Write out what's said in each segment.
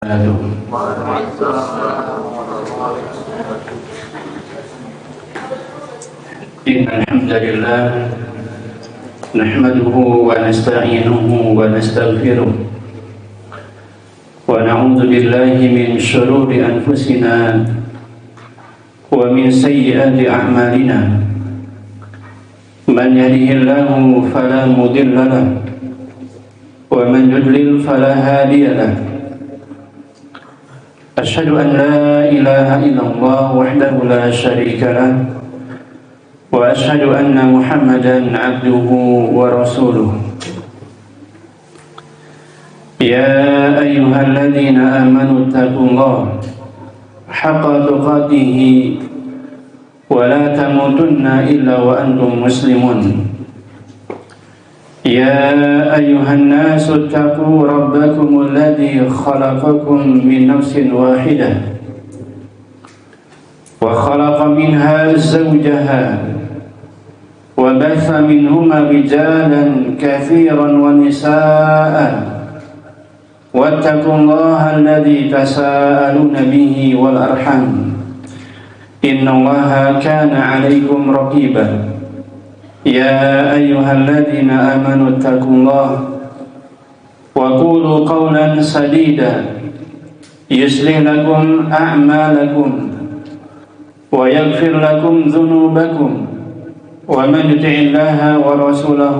إن الحمد لله نحمده ونستعينه ونستغفره ونعوذ بالله من شرور أنفسنا ومن سيئات أعمالنا من يهده الله فلا مضل له ومن يضلل فلا هادي له أشهد أن لا إله إلا الله وحده لا شريك له وأشهد أن محمدا عبده ورسوله يا أيها الذين آمنوا اتقوا الله حق تقاته ولا تموتن إلا وأنتم مسلمون يا أيها الناس اتقوا ربكم الذي خلقكم من نفس واحدة وخلق منها زوجها وبث منهما رجالا كثيرا ونساء واتقوا الله الذي تساءلون به والأرحام إن الله كان عليكم رقيبا يا أيها الذين آمنوا اتقوا الله وقولوا قولا سديدا يصلح لكم أعمالكم ويغفر لكم ذنوبكم ومن يطع الله ورسوله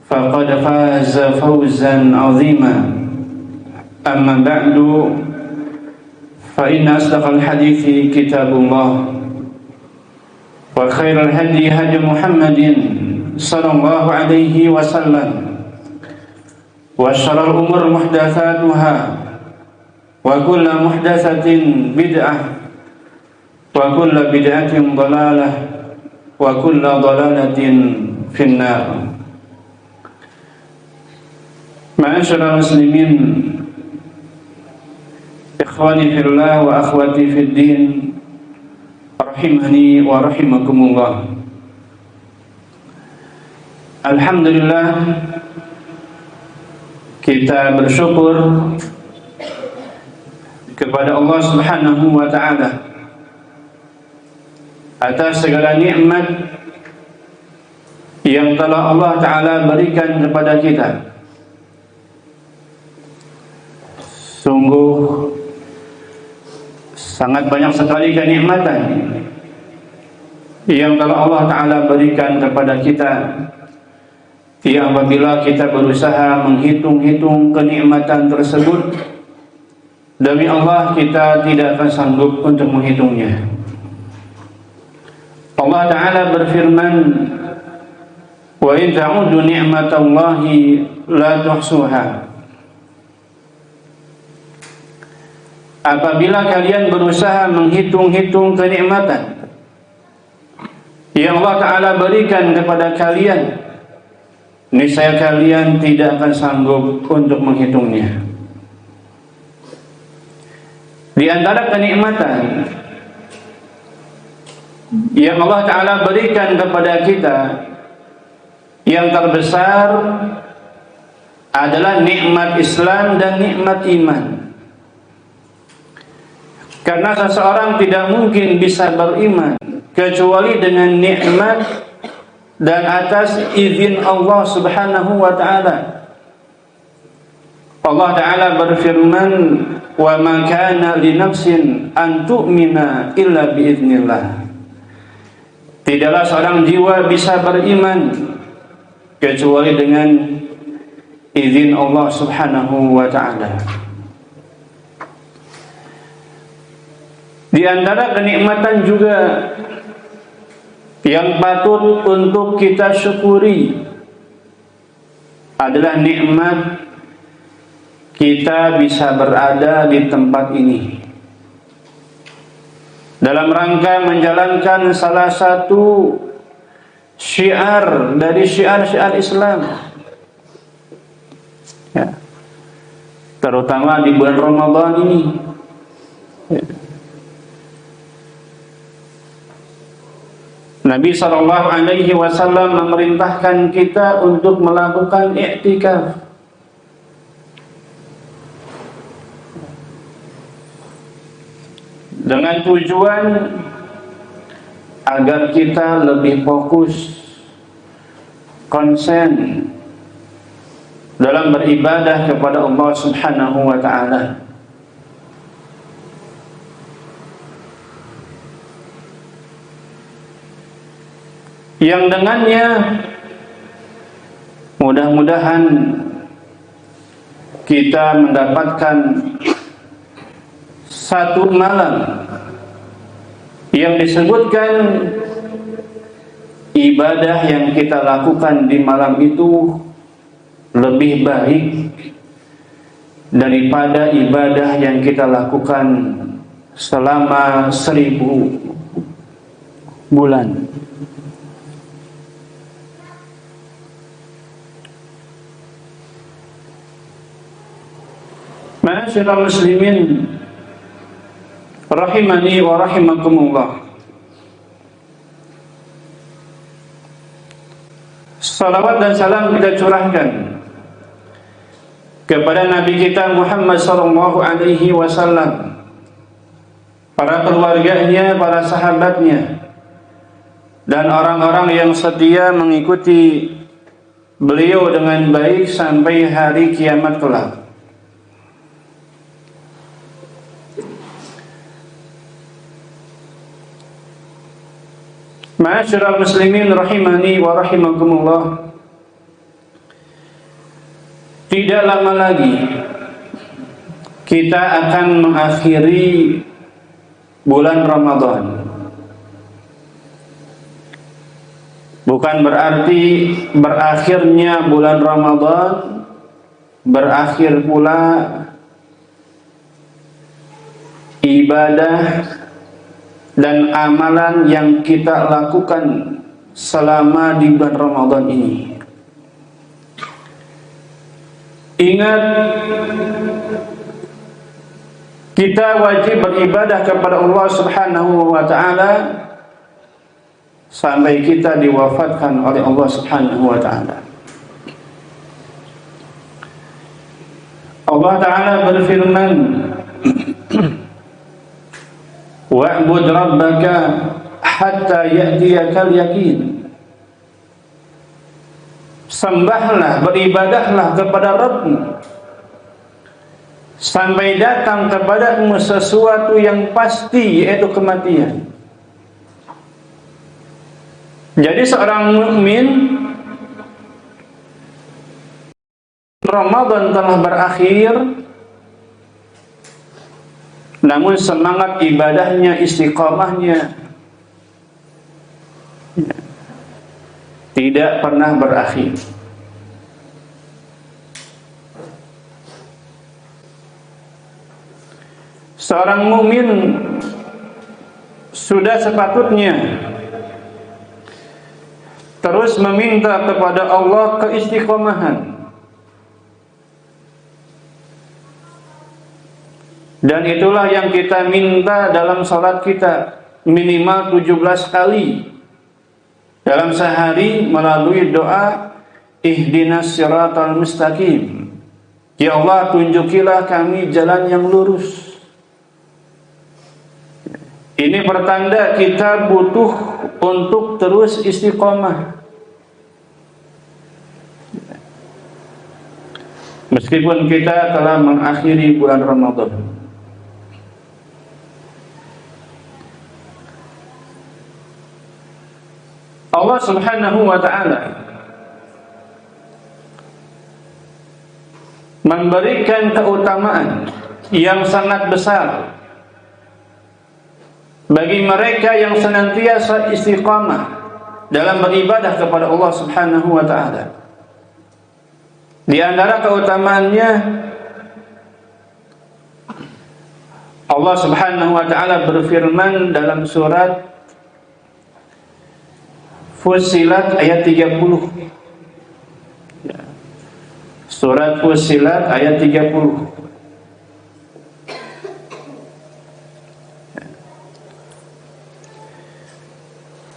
فقد فاز فوزا عظيما أما بعد فإن أصدق الحديث كتاب الله وخير الهدي هدي محمد صلى الله عليه وسلم وشر الأمور محدثاتها وكل محدثة بدعة وكل بدعة ضلالة وكل ضلالة في النار. Ma'asyiral muslimin, ikhwani fillah wa akhwati fid din, rahimani wa rahimakumullah. Alhamdulillah, kita bersyukur kepada Allah Subhanahu wa taala atas segala nikmat yang telah Allah taala berikan kepada kita. Sungguh sangat banyak sekali kenikmatan yang telah Allah Ta'ala berikan kepada kita, yang apabila kita berusaha menghitung-hitung kenikmatan tersebut, demi Allah kita tidak akan sanggup untuk menghitungnya. Allah Ta'ala berfirman, wa in ta'udu ni'matallahi la tuhsuha. Apabila kalian berusaha menghitung-hitung kenikmatan yang Allah Ta'ala berikan kepada kalian, niscaya kalian tidak akan sanggup untuk menghitungnya. Di antara kenikmatan yang Allah Ta'ala berikan kepada kita yang terbesar adalah nikmat Islam dan nikmat iman. Karena seseorang tidak mungkin bisa beriman kecuali dengan nikmat dan atas izin Allah Subhanahu wa taala. Allah Ta'ala berfirman, "Wa ma kana li nafsin an tu'mina illa bi idznillah." Tidaklah seorang jiwa bisa beriman kecuali dengan izin Allah Subhanahu wa taala. Di antara kenikmatan juga yang patut untuk kita syukuri adalah nikmat kita bisa berada di tempat ini dalam rangka menjalankan salah satu syiar dari syiar-syiar Islam, ya, terutama di bulan Ramadan ini, ya. Nabi SAW memerintahkan kita untuk melakukan i'tikaf. dengan tujuan agar kita lebih fokus, konsen dalam beribadah kepada Allah Subhanahu wa ta'ala. Yang dengannya mudah-mudahan kita mendapatkan satu malam yang disebutkan ibadah yang kita lakukan di malam itu lebih baik daripada ibadah yang kita lakukan selama 1000 bulan. Ma'asyiral muslimin rahimani wa rahimakumullah. Salawat dan salam kita curahkan kepada Nabi kita Muhammad sallallahu alaihi wasallam, para keluarganya, para sahabatnya, dan orang-orang yang setia mengikuti beliau dengan baik sampai hari kiamat kelak. Ma'asyiral muslimin rahimani wa rahimakumullah. Tidak lama lagi kita akan mengakhiri bulan Ramadan. Bukan berarti berakhirnya bulan Ramadan, berakhir pula ibadah dan amalan yang kita lakukan selama di bulan Ramadan ini. Ingat, kita wajib beribadah kepada Allah Subhanahu wa ta'ala sampai kita diwafatkan oleh Allah Subhanahu wa ta'ala. Allah Ta'ala berfirman, wa'bud rabbaka hatta ya'tiyakal yakin. Sembahlah, beribadahlah kepada Rabbmu sampai datang kepadamu sesuatu yang pasti, yaitu kematian. Jadi seorang mukmin, Ramadan telah berakhir, namun semangat ibadahnya, istiqamahnya tidak pernah berakhir. Seorang mukmin sudah sepatutnya terus meminta kepada Allah keistiqomahan. Dan itulah yang kita minta dalam salat kita, minimal 17 kali dalam sehari melalui doa ihdinas siratal mustaqim. Ya Allah, tunjukilah kami jalan yang lurus. Ini pertanda kita butuh untuk terus istiqomah. Meskipun kita telah mengakhiri bulan Ramadan. Allah Subhanahu wa ta'ala memberikan keutamaan yang sangat besar bagi mereka yang senantiasa istiqamah dalam beribadah kepada Allah Subhanahu wa ta'ala. Di antara keutamaannya, Allah Subhanahu wa ta'ala berfirman dalam surat Fussilat ayat 30. Surat Fussilat ayat 30.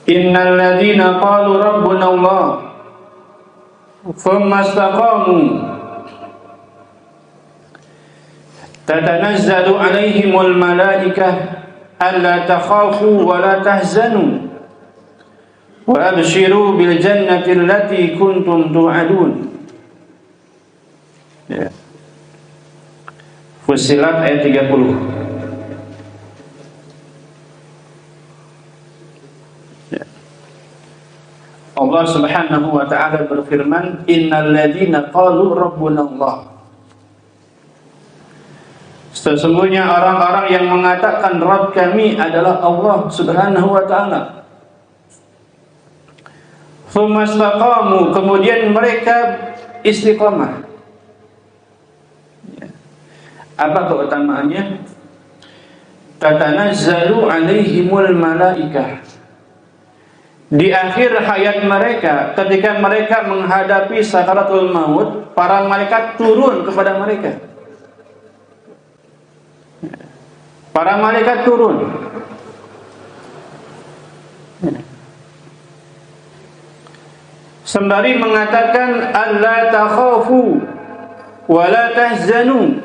Innal ladzina qalu rabbuna Allah thumma istaqamu tatanazzalu alaihimul malaikah alla takhafu wa la tahzanu wa abshiru bil jannati allati kuntum tu'adun. Ya. Fussilat ayat 30. Ya. Allah Subhanahu wa taala berfirman, innal ladzina qalu rabbuna Allah. Sesungguhnya orang-orang yang mengatakan Rabb kami adalah Allah Subhanahu wa taala. Tsumma istaqamu, kemudian mereka istiqamah. Apa keutamaannya? Tatanazzalu alaihimul malaikah. Di akhir hayat mereka, ketika mereka menghadapi sakaratul maut, para malaikat turun kepada mereka. Para malaikat turun. Sembari mengatakan alla takhafu wa la tahzanu.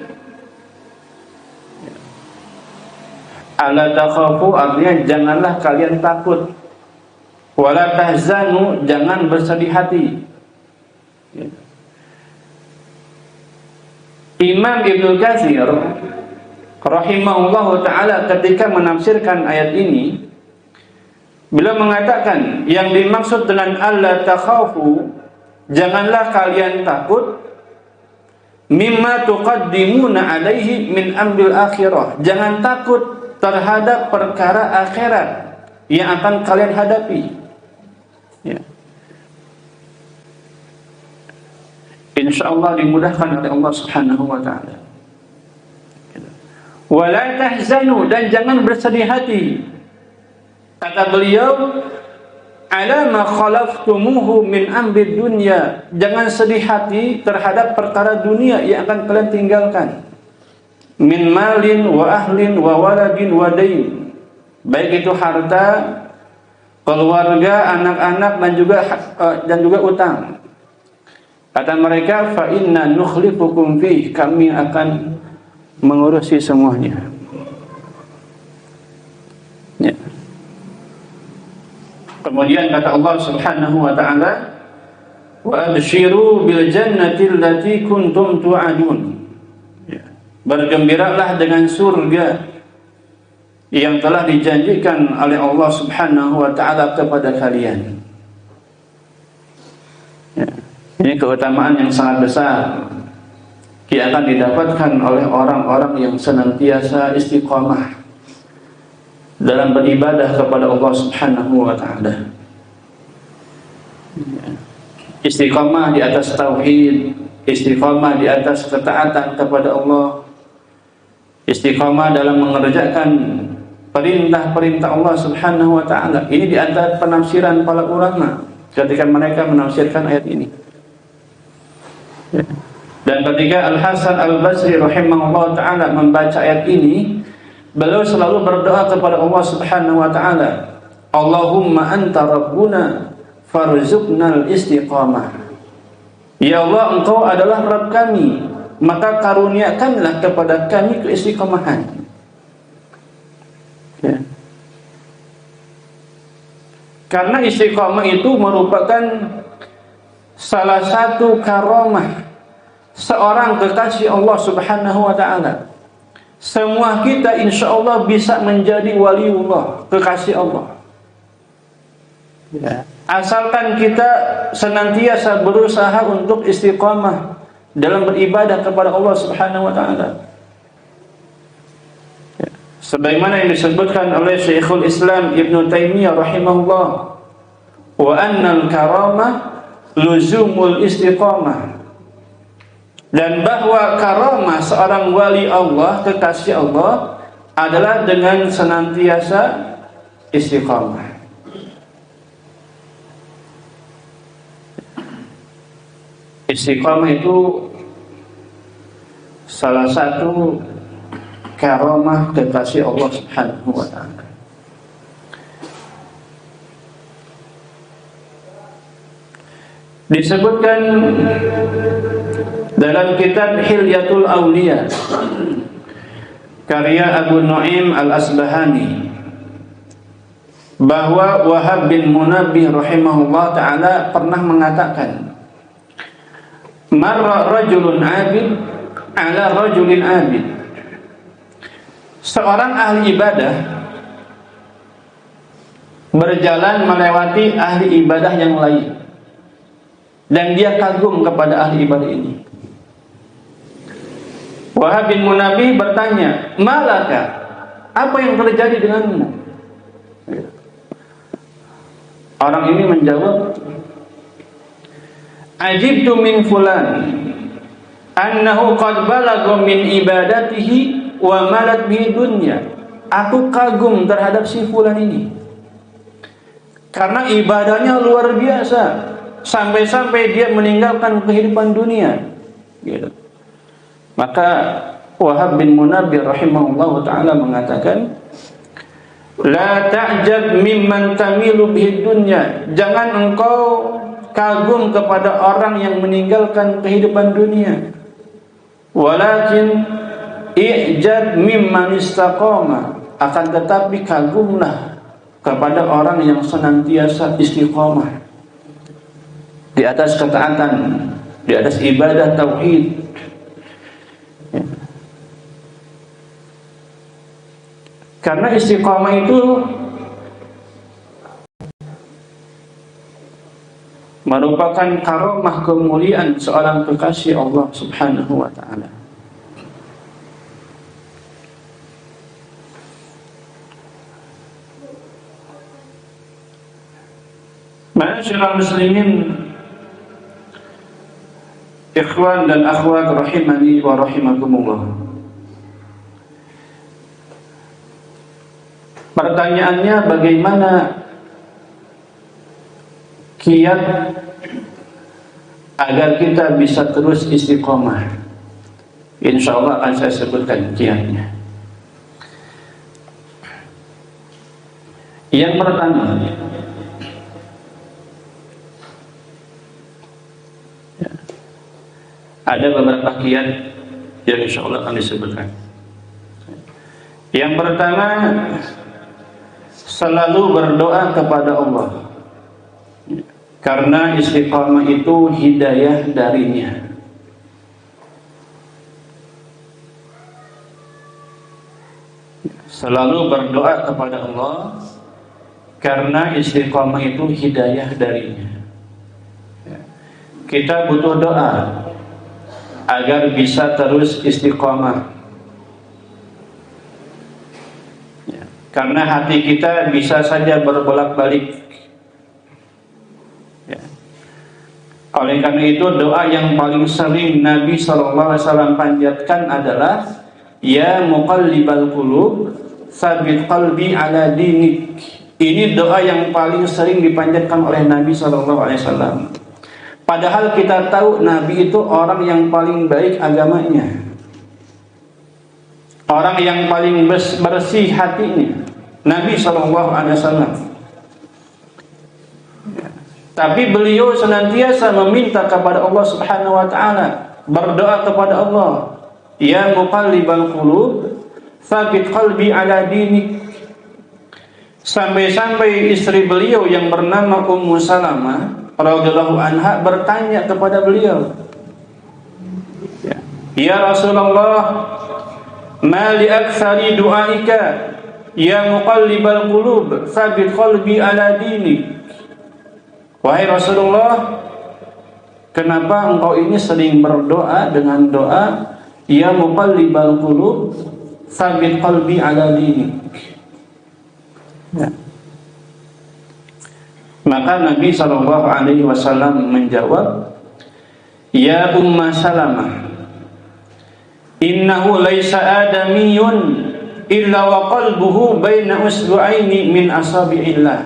Alla takhafu artinya janganlah kalian takut. Wa la tahzanu, jangan bersedih hati. Imam Ibnu Katsir rahimahullahu ta'ala ketika menafsirkan ayat ini, beliau mengatakan yang dimaksud dengan alla takhafu, janganlah kalian takut, mimma tuqaddimuna alaihi min amril akhirah, jangan takut terhadap perkara akhirat yang akan kalian hadapi. Ya. Insyaallah dimudahkan oleh Allah Subhanahu wa ta'ala. Wala tahzanu, dan jangan bersedih hati. Kata beliau, ala ma khalaftumuhu min amri dunya, jangan sedih hati terhadap perkara dunia yang akan kalian tinggalkan. Min malin wa ahlin wa waladin wa dain, baik itu harta, keluarga, anak-anak dan juga utang. Kata mereka, fa inna nukhlifukum fi, kami akan mengurusi semuanya. Ya. Kemudian kata Allah Subhanahu wa ta'ala, wa abshiru bil jannati allati kuntum tu'adun. Ya. Bergembiralah dengan surga yang telah dijanjikan oleh Allah Subhanahu wa ta'ala kepada kalian. Ya. Ini keutamaan yang sangat besar yang akan didapatkan oleh orang-orang yang senantiasa istiqamah dalam beribadah kepada Allah Subhanahu wa ta'ala. Istiqamah di atas tauhid, istiqamah di atas ketaatan kepada Allah, istiqamah dalam mengerjakan perintah-perintah Allah Subhanahu wa ta'ala. Ini di antara penafsiran para ulama ketika mereka menafsirkan ayat ini. Dan ketika Al-Hasan Al-Basri rahimahullah ta'ala membaca ayat ini, beliau selalu berdoa kepada Allah Subhanahu wa ta'ala, Allahumma anta rabbuna farzuqnal istiqamah. Ya Allah, engkau adalah Rabb kami, maka karuniakanlah kepada kami keistiqamahan. Ya. Karena istiqamah itu merupakan salah satu karamah seorang kekasih Allah Subhanahu wa ta'ala. Semua kita insya Allah bisa menjadi waliullah, kekasih Allah. Ya. Asalkan kita senantiasa berusaha untuk istiqamah dalam beribadah kepada Allah Subhanahu wa ta'ala. Ya. Sebagaimana yang disebutkan oleh Syekhul Islam Ibnu Taimiyah rahimahullah, wa annal karamah luzumul istiqamah, dan bahwa karamah seorang wali Allah, kekasih Allah, adalah dengan senantiasa istiqamah. Istiqamah itu salah satu karamah kekasih Allah Subhanahu wa ta'ala. Disebutkan dalam kitab Hilyatul Auliya, karya Abu Nu'aim Al-Asbahani, bahwa Wahab bin Munabbih rahimahullah ta'ala pernah mengatakan, marra rajulun abid ala rajulin abid. Seorang ahli ibadah berjalan melewati ahli ibadah yang lain, dan dia kagum kepada ahli ibadah ini. Wahab bin Munabbih bertanya, malaka, apa yang terjadi denganmu? Orang ini menjawab, ajibtu min fulan annahu qad balagha min ibadatihi wa malat bihi dunya. Aku kagum terhadap si fulan ini karena ibadahnya luar biasa, sampai-sampai dia meninggalkan kehidupan dunia, gitu. Maka Wahab bin Munabbih rahimahullah ta'ala mengatakan, la ta'jab mimman tamilu bihi dunya. Jangan engkau kagum kepada orang yang meninggalkan kehidupan dunia. Walakin i'jab mimman istaqama. Akan tetapi kagumlah kepada orang yang senantiasa istiqamah di atas ketaatan, di atas ibadah tauhid. Karena istiqamah itu merupakan karomah kemuliaan seorang kekasih Allah Subhanahu wa ta'ala. Ma'asyiral muslimin, ikhwan dan akhwat rahimani wa rahimakumullah. Pertanyaannya, bagaimana kiat agar kita bisa terus istiqomah? Insya Allah akan saya sebutkan kiatnya. Yang pertama, ada beberapa kiat yang insya Allah akan disebutkan. Yang pertama, selalu berdoa kepada Allah, karena istiqamah itu hidayah darinya. Selalu berdoa kepada Allah, karena istiqamah itu hidayah darinya. Kita butuh doa agar bisa terus istiqamah. Karena hati kita bisa saja berbolak-balik. Ya. Oleh karena itu, doa yang paling sering Nabi SAW panjatkan adalah, ya muqallibal qulub, tsabit qalbi ala dinik. Ini doa yang paling sering dipanjatkan oleh Nabi SAW. Padahal kita tahu Nabi itu orang yang paling baik agamanya, orang yang paling bersih hatinya, Nabi SAW. Tapi beliau senantiasa meminta kepada Allah Subhanahu wa ta'ala, berdoa kepada Allah, ya muqallibal qulub, tsabit qalbi ala dinik. Sampai-sampai istri beliau yang bernama Ummu Salamah radhiyallahu anha bertanya kepada beliau, ya Rasulullah, ma li aktsari du'aika ya muqallibal qulub tsabit qalbi ala dinik. Wahai Rasulullah, kenapa engkau ini sering berdoa dengan doa ya muqallibal qulub tsabit qalbi ala dinik? Ya. Maka Nabi SAW menjawab, ya Umma Salamah, innahu laisa adamiyun illa wa qalbuhu baina usbu'aini min asabi'illah,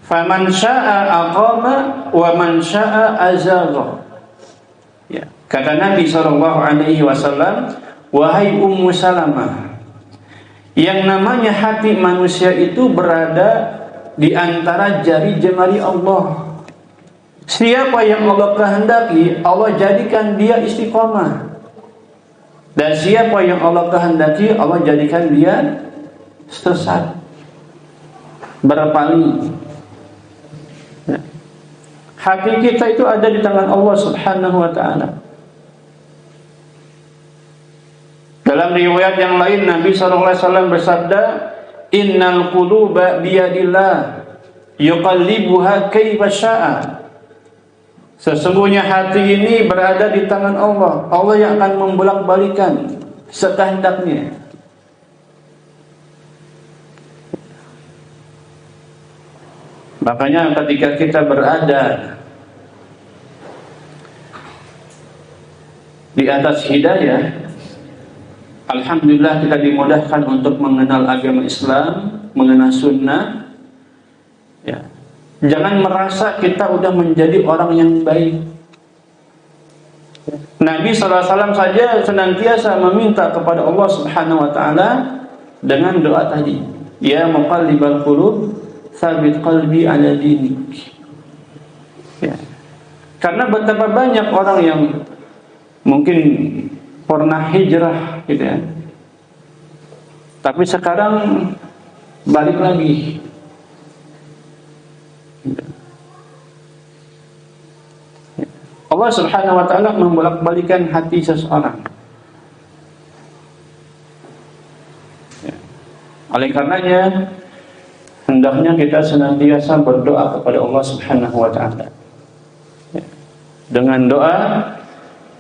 faman syaa aqama wa man syaa azagha. Ya, kata Nabi SAW, wahai Ummu Salamah, yang namanya hati manusia itu berada di antara jari jemari Allah. Siapa yang Allah kehendaki, Allah jadikan dia istiqomah. Dan siapa yang Allah kehendaki, Allah jadikan dia sesat, berpaling. Ya. Hati kita itu ada di tangan Allah Subhanahu wa ta'ala. Dalam riwayat yang lain Nabi SAW bersabda, innal quluba biyadillah yuqallibuha kaifa syaa. Sesungguhnya hati ini berada di tangan Allah. Allah yang akan membolak-balikan sekehendaknya. Makanya ketika kita berada di atas hidayah, alhamdulillah kita dimudahkan untuk mengenal agama Islam, mengenal sunnah. Ya. Jangan merasa kita udah menjadi orang yang baik. Nabi SAW saja senantiasa meminta kepada Allah Subhanahu wa ta'ala dengan doa tadi, ya muqallibal qulub tsabit qalbi ala dinik. Ya. Karena betapa banyak orang yang mungkin pernah hijrah gitu ya, tapi sekarang balik lagi. Allah Subhanahu wa ta'ala membolak-balikan hati seseorang. Ya. Oleh karenanya hendaknya kita senantiasa berdoa kepada Allah Subhanahu wa ta'ala. Ya. Dengan doa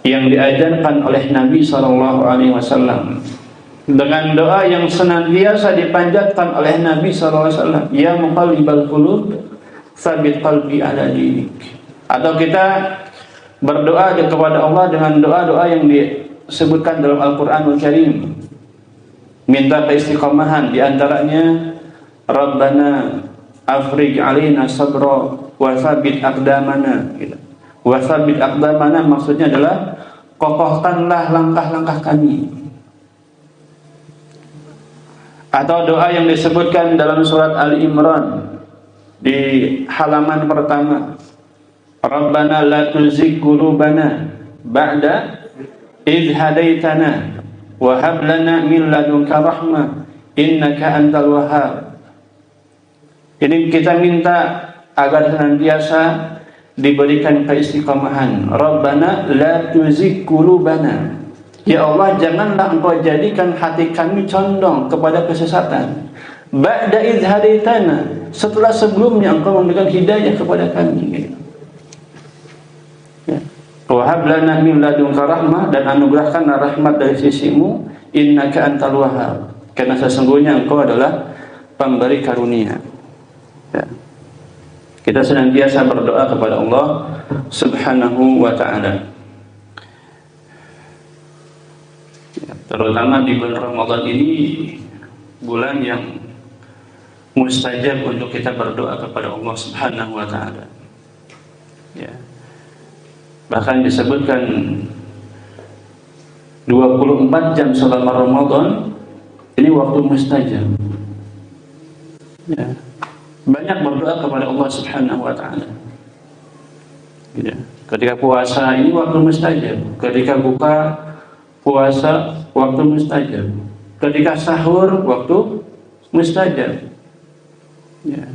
yang diajarkan oleh Nabi SAW, dengan doa yang senantiasa dipanjatkan oleh Nabi SAW, ya muqallibal qulub tsabit qalbi ala dinik. Atau kita berdoa kepada Allah dengan doa-doa yang disebutkan dalam Al-Quranul Karim, minta keistiqomahan, diantaranya Rabbana afrij alaina sabra wa tsabbit aqdamana gitu. Wa tsabbit aqdamana maksudnya adalah kokohkanlah langkah-langkah kami. Atau doa yang disebutkan dalam surat Ali Imran di halaman pertama, Rabbana la tuzigh qulubana ba'da idh hadaitana wa hab lana min ladunka rahmah innaka antal wahhab. Ini kita minta agar senantiasa diberikan keistiqomahan. Rabbana la tuzigh qulubana. Ya Allah, janganlah Engkau jadikan hati kami condong kepada kesesatan. Ba'da idh hadaitana, setelah sebelumnya Engkau memberikan hidayah kepada kami. Wa hab lana min ladunka rahmah, dan anugerahkanlah rahmat dari sisimu, innaka antal wahhab, karena sesungguhnya Engkau adalah pemberi karunia. Ya. Kita senantiasa berdoa kepada Allah Subhanahu wa ta'ala. Ya, terutama di bulan Ramadan ini, bulan yang mustajab untuk kita berdoa kepada Allah Subhanahu wa ta'ala. Ya. Bahkan disebutkan 24 jam selama Ramadan ini waktu mustajab. Ya. Banyak berdoa kepada Allah Subhanahu wa ta'ala. Ya. Ketika puasa ini waktu mustajab, ketika buka puasa waktu mustajab, ketika sahur waktu mustajab. Ya.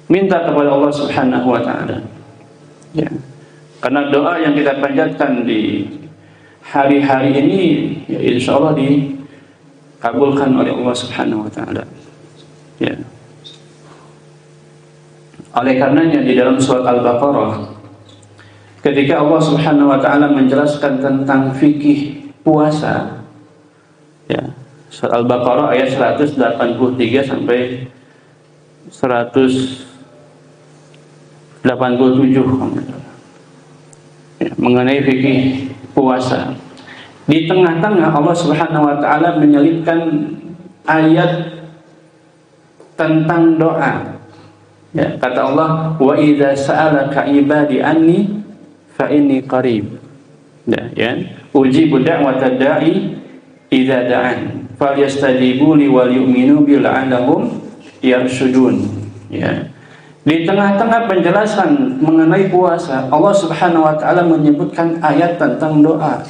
Minta kepada Allah Subhanahu wa ta'ala. Ya. Karena doa yang kita panjatkan di hari-hari ini, ya insya Allah dikabulkan oleh Allah Subhanahu wa ta'ala. Ya. Oleh karenanya di dalam surat Al-Baqarah, ketika Allah Subhanahu wa ta'ala menjelaskan tentang fikih puasa, ya, surat Al-Baqarah ayat 183 sampai 187 ya, mengenai fikih puasa. Di tengah-tengah Allah Subhanahu wa ta'ala menyelipkan ayat tentang doa. Ya, kata Allah, wa idza sa'alaka ibadi anni fa inni qarib. Ya, ujibu da'watad da'i idza da'an falyastajibu li wal yu'minu bi la'allahum yarshudun. Ya. Di tengah-tengah penjelasan mengenai puasa, Allah Subhanahu wa ta'ala menyebutkan ayat tentang doa.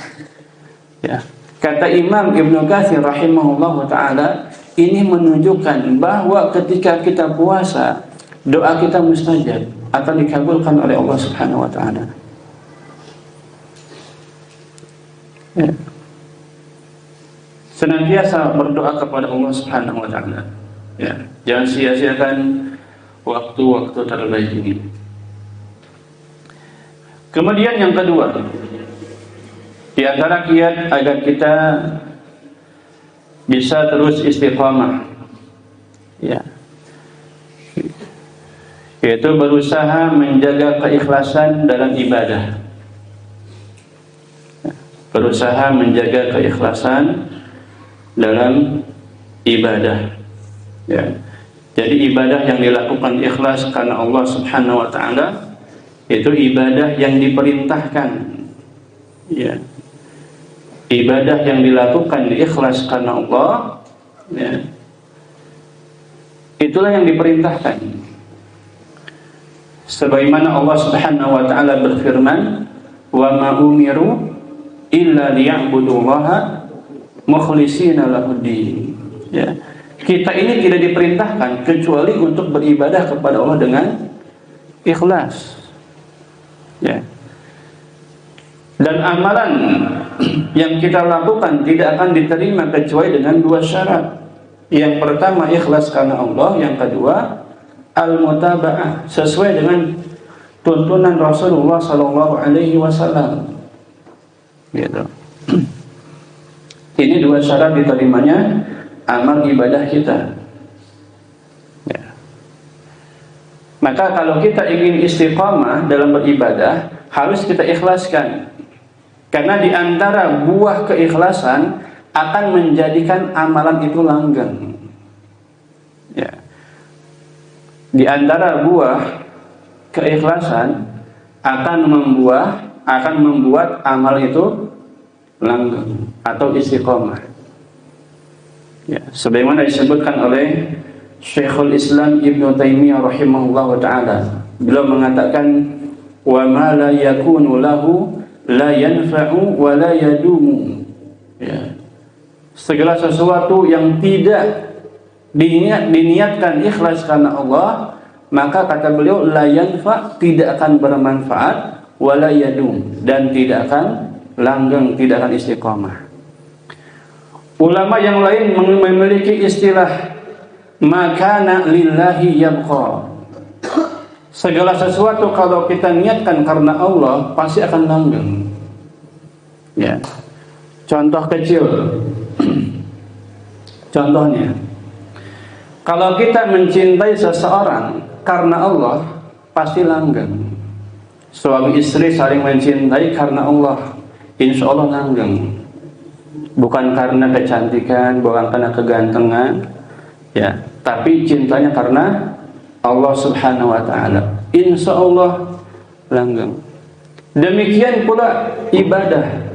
Ya. Kata Imam Ibnu Katsir rahimahullahu taala, ini menunjukkan bahwa ketika kita puasa, doa kita mustajab atau dikabulkan oleh Allah Subhanahu wa taala. Ya. Senantiasa berdoa kepada Allah Subhanahu wa taala. Ya, jangan sia-siakan waktu-waktu terbaik ini. Kemudian yang kedua, di antara kiat agar kita bisa terus istiqamah, ya, yaitu berusaha menjaga keikhlasan dalam ibadah. Berusaha menjaga keikhlasan dalam ibadah. Ya. Jadi ibadah yang dilakukan ikhlas karena Allah Subhanahu wa taala itu ibadah yang diperintahkan. Ya. Ibadah yang dilakukan ikhlas karena Allah, ya, itulah yang diperintahkan. Sebagaimana Allah Subhanahu wa taala berfirman, "Wa ma umiru illa liya'budullaha mukhlishina lahud-din." Ya. Kita ini tidak diperintahkan kecuali untuk beribadah kepada Allah dengan ikhlas. Ya. Dan amalan yang kita lakukan tidak akan diterima kecuali dengan dua syarat. Yang pertama ikhlas karena Allah, yang kedua al-mutaba'ah, sesuai dengan tuntunan Rasulullah sallallahu alaihi wasallam. Gitu. Ini dua syarat diterimanya amal ibadah kita. Ya. Maka kalau kita ingin istiqamah dalam beribadah, harus kita ikhlaskan. Karena di antara buah keikhlasan akan menjadikan amalan itu langgeng. Ya. Di antara buah keikhlasan akan membuat amal itu langgeng atau istiqamah. Ya, sebagaimana disebutkan oleh Syekhul Islam Ibnu Taimiyah rahimahullahu taala. Beliau mengatakan, "Wa ma la yakunu lahu la yanfa'u wa la yadumu." Ya. Segala sesuatu yang tidak diniatkan ikhlas karena Allah, maka kata beliau la yanfa', tidak akan bermanfaat, wa la yadum, dan tidak akan langgeng, tidak akan istiqamah. Ulama yang lain memiliki istilah makana lillahi yabqa. Segala sesuatu kalau kita niatkan karena Allah pasti akan langgeng. Ya. Contoh kecil. Contohnya, kalau kita mencintai seseorang karena Allah pasti langgeng. Suami istri saling mencintai karena Allah, insya Allah langgeng. Bukan karena kecantikan, bukan karena kegantengan, ya, tapi cintanya karena Allah Subhanahu wa taala. Insya Allah langgeng. Demikian pula ibadah.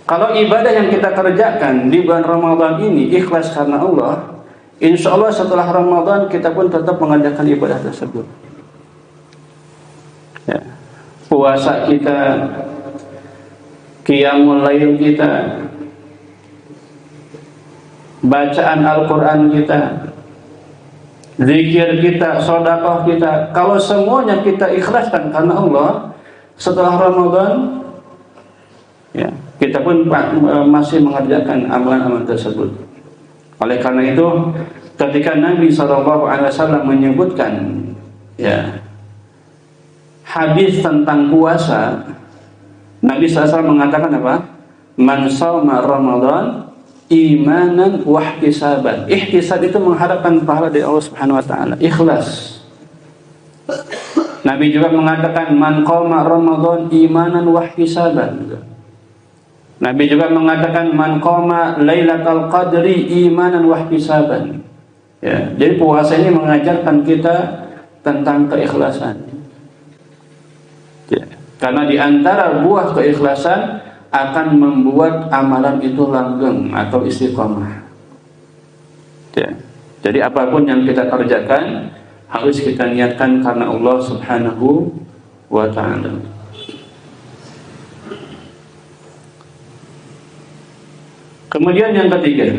Kalau ibadah yang kita kerjakan di bulan Ramadan ini ikhlas karena Allah, insya Allah setelah Ramadan kita pun tetap mengerjakan ibadah tersebut. Ya. Puasa kita, qiyamul lail kita, bacaan Al-Quran kita, zikir kita, sedekah kita, kalau semuanya kita ikhlaskan karena Allah, setelah Ramadan, ya, kita pun masih mengerjakan amalan-amalan tersebut. Oleh karena itu, ketika Nabi SAW menyebutkan, ya, hadis tentang puasa, Nabi SAW mengatakan apa? Man shoma Ramadan imanan wa ihtisaban. Ihtisab itu mengharapkan pahala dari Allah Subhanahu wa taala, ikhlas. Nabi juga mengatakan man qama Ramadan imanan wa ihtisaban. Nabi juga mengatakan man qama Lailatul Qadri imanan wa ihtisaban. Ya, jadi puasa ini mengajarkan kita tentang keikhlasan. Ya, karena di antara buah keikhlasan akan membuat amalan itu langgeng atau istiqamah. Ya. Jadi apapun yang kita kerjakan harus kita niatkan karena Allah Subhanahu wa taala. Kemudian yang ketiga,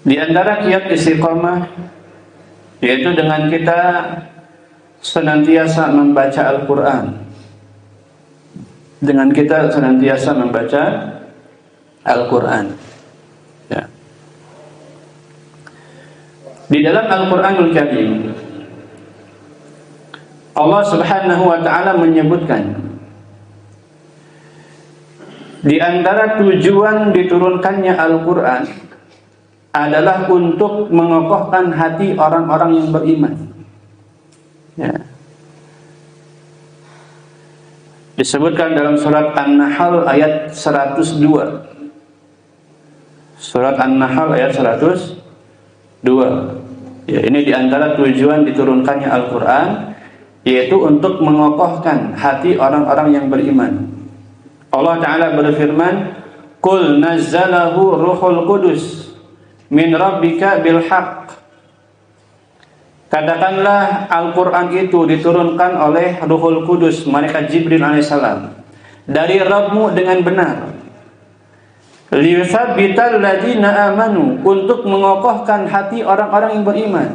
di antara kiat istiqomah yaitu dengan kita senantiasa membaca Al-Quran. Dengan kita senantiasa membaca Al-Quran. Ya. Di dalam Al-Quranul Karim, Allah Subhanahu wa ta'ala menyebutkan di antara tujuan diturunkannya Al-Quran adalah untuk mengokohkan hati orang-orang yang beriman. Ya. Disebutkan dalam surat An-Nahl ayat 102. Surat An-Nahl ayat 102. Ya, ini di antara tujuan diturunkannya Al-Quran, yaitu untuk mengokohkan hati orang-orang yang beriman. Allah Ta'ala berfirman, "Qul nazzalahu ruhul qudus min rabbika bil haqq." Katakanlah Al-Quran itu diturunkan oleh Ruhul Kudus, malaikat Jibril alaihissalam, dari Rabbmu dengan benar. Liyuthabbital ladzina amanu, untuk mengokohkan hati orang-orang yang beriman.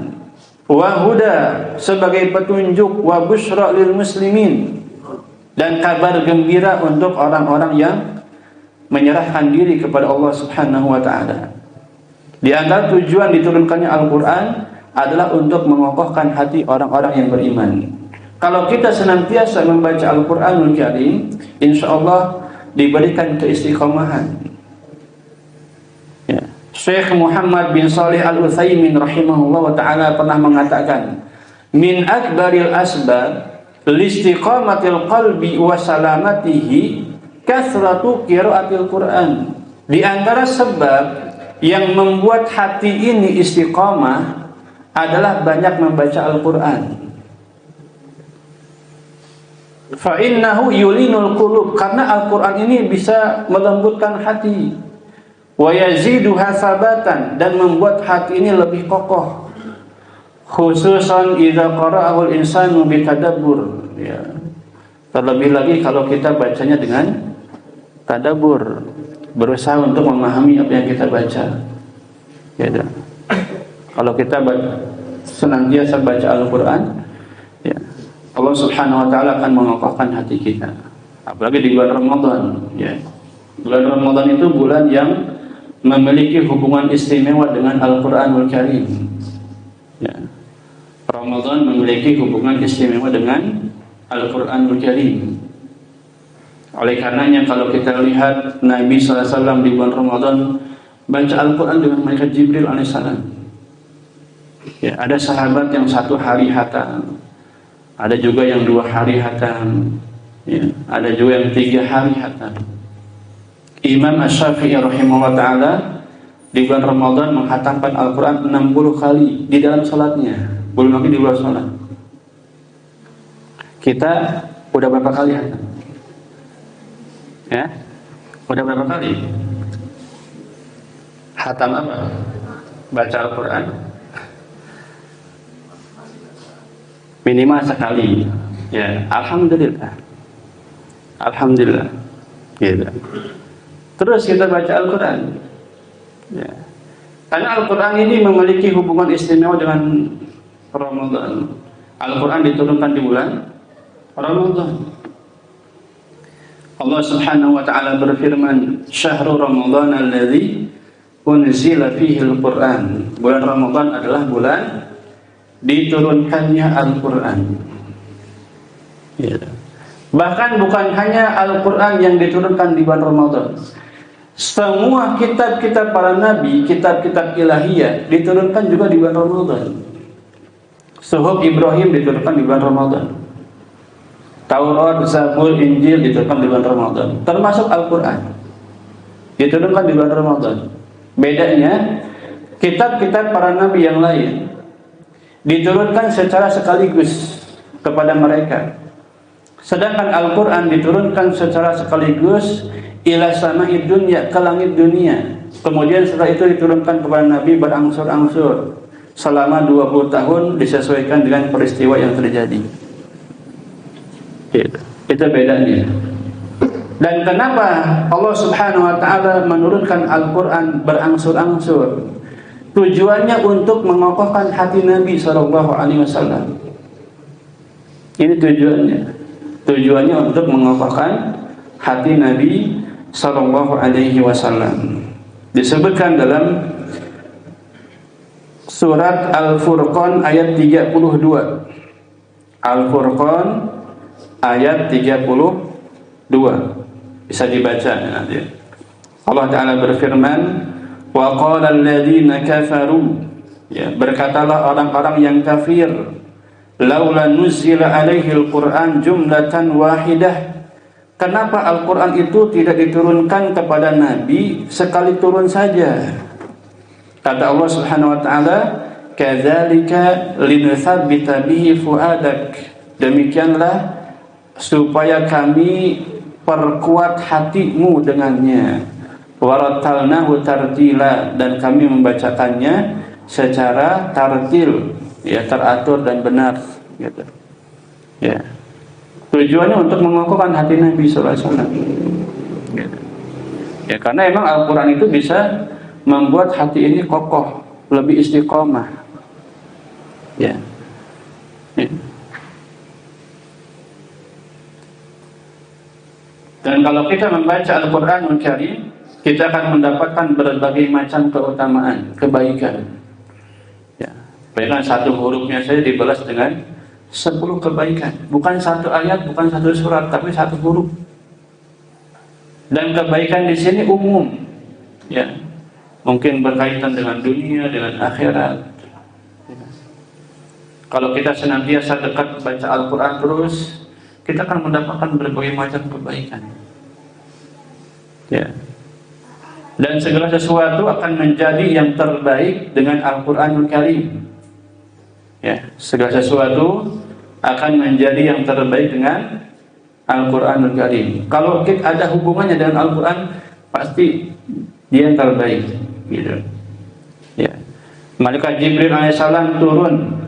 Wa huda, sebagai petunjuk, wa busyra lil muslimin, dan kabar gembira untuk orang-orang yang menyerahkan diri kepada Allah Subhanahu wa ta'ala. Di antara tujuan diturunkannya Al-Quran adalah untuk mengokohkan hati orang-orang yang beriman. Kalau kita senantiasa membaca Al-Quranul Karim, insyaallah diberikan keistiqomahan. Ya. Syekh Muhammad bin Shalih Al-Utsaimin rahimahullah ta'ala pernah mengatakan, min akbaril asbab listiqamatil qalbi wa salamatihi kathratu qiraatil Quran. Di antara sebab yang membuat hati ini istiqamah adalah banyak membaca Al-Quran. Fa innahu yulinul qulub, karena Al-Quran ini bisa melembutkan hati. Wa yaziduha sabatan, dan membuat hati ini lebih kokoh. Khususan idza qara'ahul insanu bitadabbur. Ya. Terlebih lagi kalau kita bacanya dengan tadabbur, berusaha untuk memahami apa yang kita baca. Ya. Kalau kita senantiasa baca Al-Quran, ya, Allah Subhanahu wa ta'ala akan mengokohkan hati kita. Apalagi di bulan Ramadan. Ya. Bulan Ramadan itu bulan yang memiliki hubungan istimewa dengan Al-Quranul Karim. Ya. Ramadan memiliki hubungan istimewa dengan Al-Quranul Karim. Oleh karenanya kalau kita lihat Nabi SAW di bulan Ramadan baca Al-Quran dengan malaikat Jibril alaihissalam. Ya, ada sahabat yang 1 hari hatam, ada juga yang 2 hari hatam, ya, ada juga yang 3 hari hatam. Imam Asy-Syafi'i rahimahullah ta'ala di bulan Ramadan menghatamkan Al-Quran 60 kali di dalam salatnya, belum lagi di luar salat. Kita udah berapa kali hatam? Ya, udah berapa kali? Hatam apa? Baca Al-Quran minimal sekali. Ya, alhamdulillah. Alhamdulillah. Gitu. Terus kita baca Al-Quran. Ya. Karena Al-Quran ini memiliki hubungan istimewa dengan Ramadan. Al-Quran diturunkan di bulan Ramadan. Allah Subhanahu wa ta'ala berfirman, "Syahrul Ramadan alladzi unzila fihi al-Quran." Bulan Ramadan adalah bulan diturunkannya Al-Quran. Ya. Bahkan bukan hanya Al-Quran yang diturunkan di bulan Ramadan. Semua kitab-kitab para nabi, kitab-kitab ilahiyah diturunkan juga di bulan Ramadan. Suhuf Ibrahim diturunkan di bulan Ramadan. Taurat, Zabur, Injil diturunkan di bulan Ramadan. Termasuk Al-Quran diturunkan di bulan Ramadan. Bedanya, kitab-kitab para nabi yang lain diturunkan secara sekaligus kepada mereka. Sedangkan Al-Quran diturunkan secara sekaligus ila sama'id dunya, ke langit dunia. Kemudian setelah itu diturunkan kepada Nabi berangsur-angsur selama 20 tahun disesuaikan dengan peristiwa yang terjadi. Itu bedanya. Dan kenapa Allah Subhanahu wa taala menurunkan Al-Qur'an berangsur-angsur? Tujuannya untuk mengokohkan hati Nabi sallallahu alaihi wasallam. Ini tujuannya. Tujuannya untuk mengokohkan hati Nabi sallallahu alaihi wasallam. Disebutkan dalam surat Al-Furqan ayat 32. Al-Furqan ayat 32. Bisa dibaca nanti. Allah Ta'ala berfirman, wa qala alladziina kafaru, ya, berkatalah orang-orang yang kafir, laula nuzila alaihi al-Qur'an jumlatan wahidah, kenapa Al-Qur'an itu tidak diturunkan kepada Nabi sekali turun saja? Kata Allah Subhanahu wa taala, kadzalika linutsabbita bihi fuadak, demikianlah supaya kami perkuat hatimu dengannya. Warattalnahu tartila, dan kami membacakannya secara tartil, ya, teratur dan benar, gitu. Ya. Tujuannya untuk mengokohkan hati Nabi sallallahu alaihi wasallam. Gitu. Ya, karena emang Al-Qur'an itu bisa membuat hati ini kokoh, lebih istiqomah. Ya. Ya. Dan kalau kita membaca Al-Qur'anul Karim, kita akan mendapatkan berbagai macam keutamaan, kebaikan. Ya. Bahkan satu hurufnya saja dibalas dengan 10 kebaikan. Bukan satu ayat, bukan satu surat, tapi satu huruf. Dan kebaikan di sini umum. Ya. Mungkin berkaitan dengan dunia, dengan akhirat. Ya. Kalau kita senantiasa dekat baca Al-Qur'an terus, kita akan mendapatkan berbagai macam kebaikan. Ya. Dan segala sesuatu akan menjadi yang terbaik dengan Al-Qur'anul Karim. Ya, segala sesuatu akan menjadi yang terbaik dengan Al-Qur'anul Karim. Kalau kita ada hubungannya dengan Al-Qur'an, pasti dia yang terbaik, gitu. Ya. Malaikat Jibril alaihissalam turun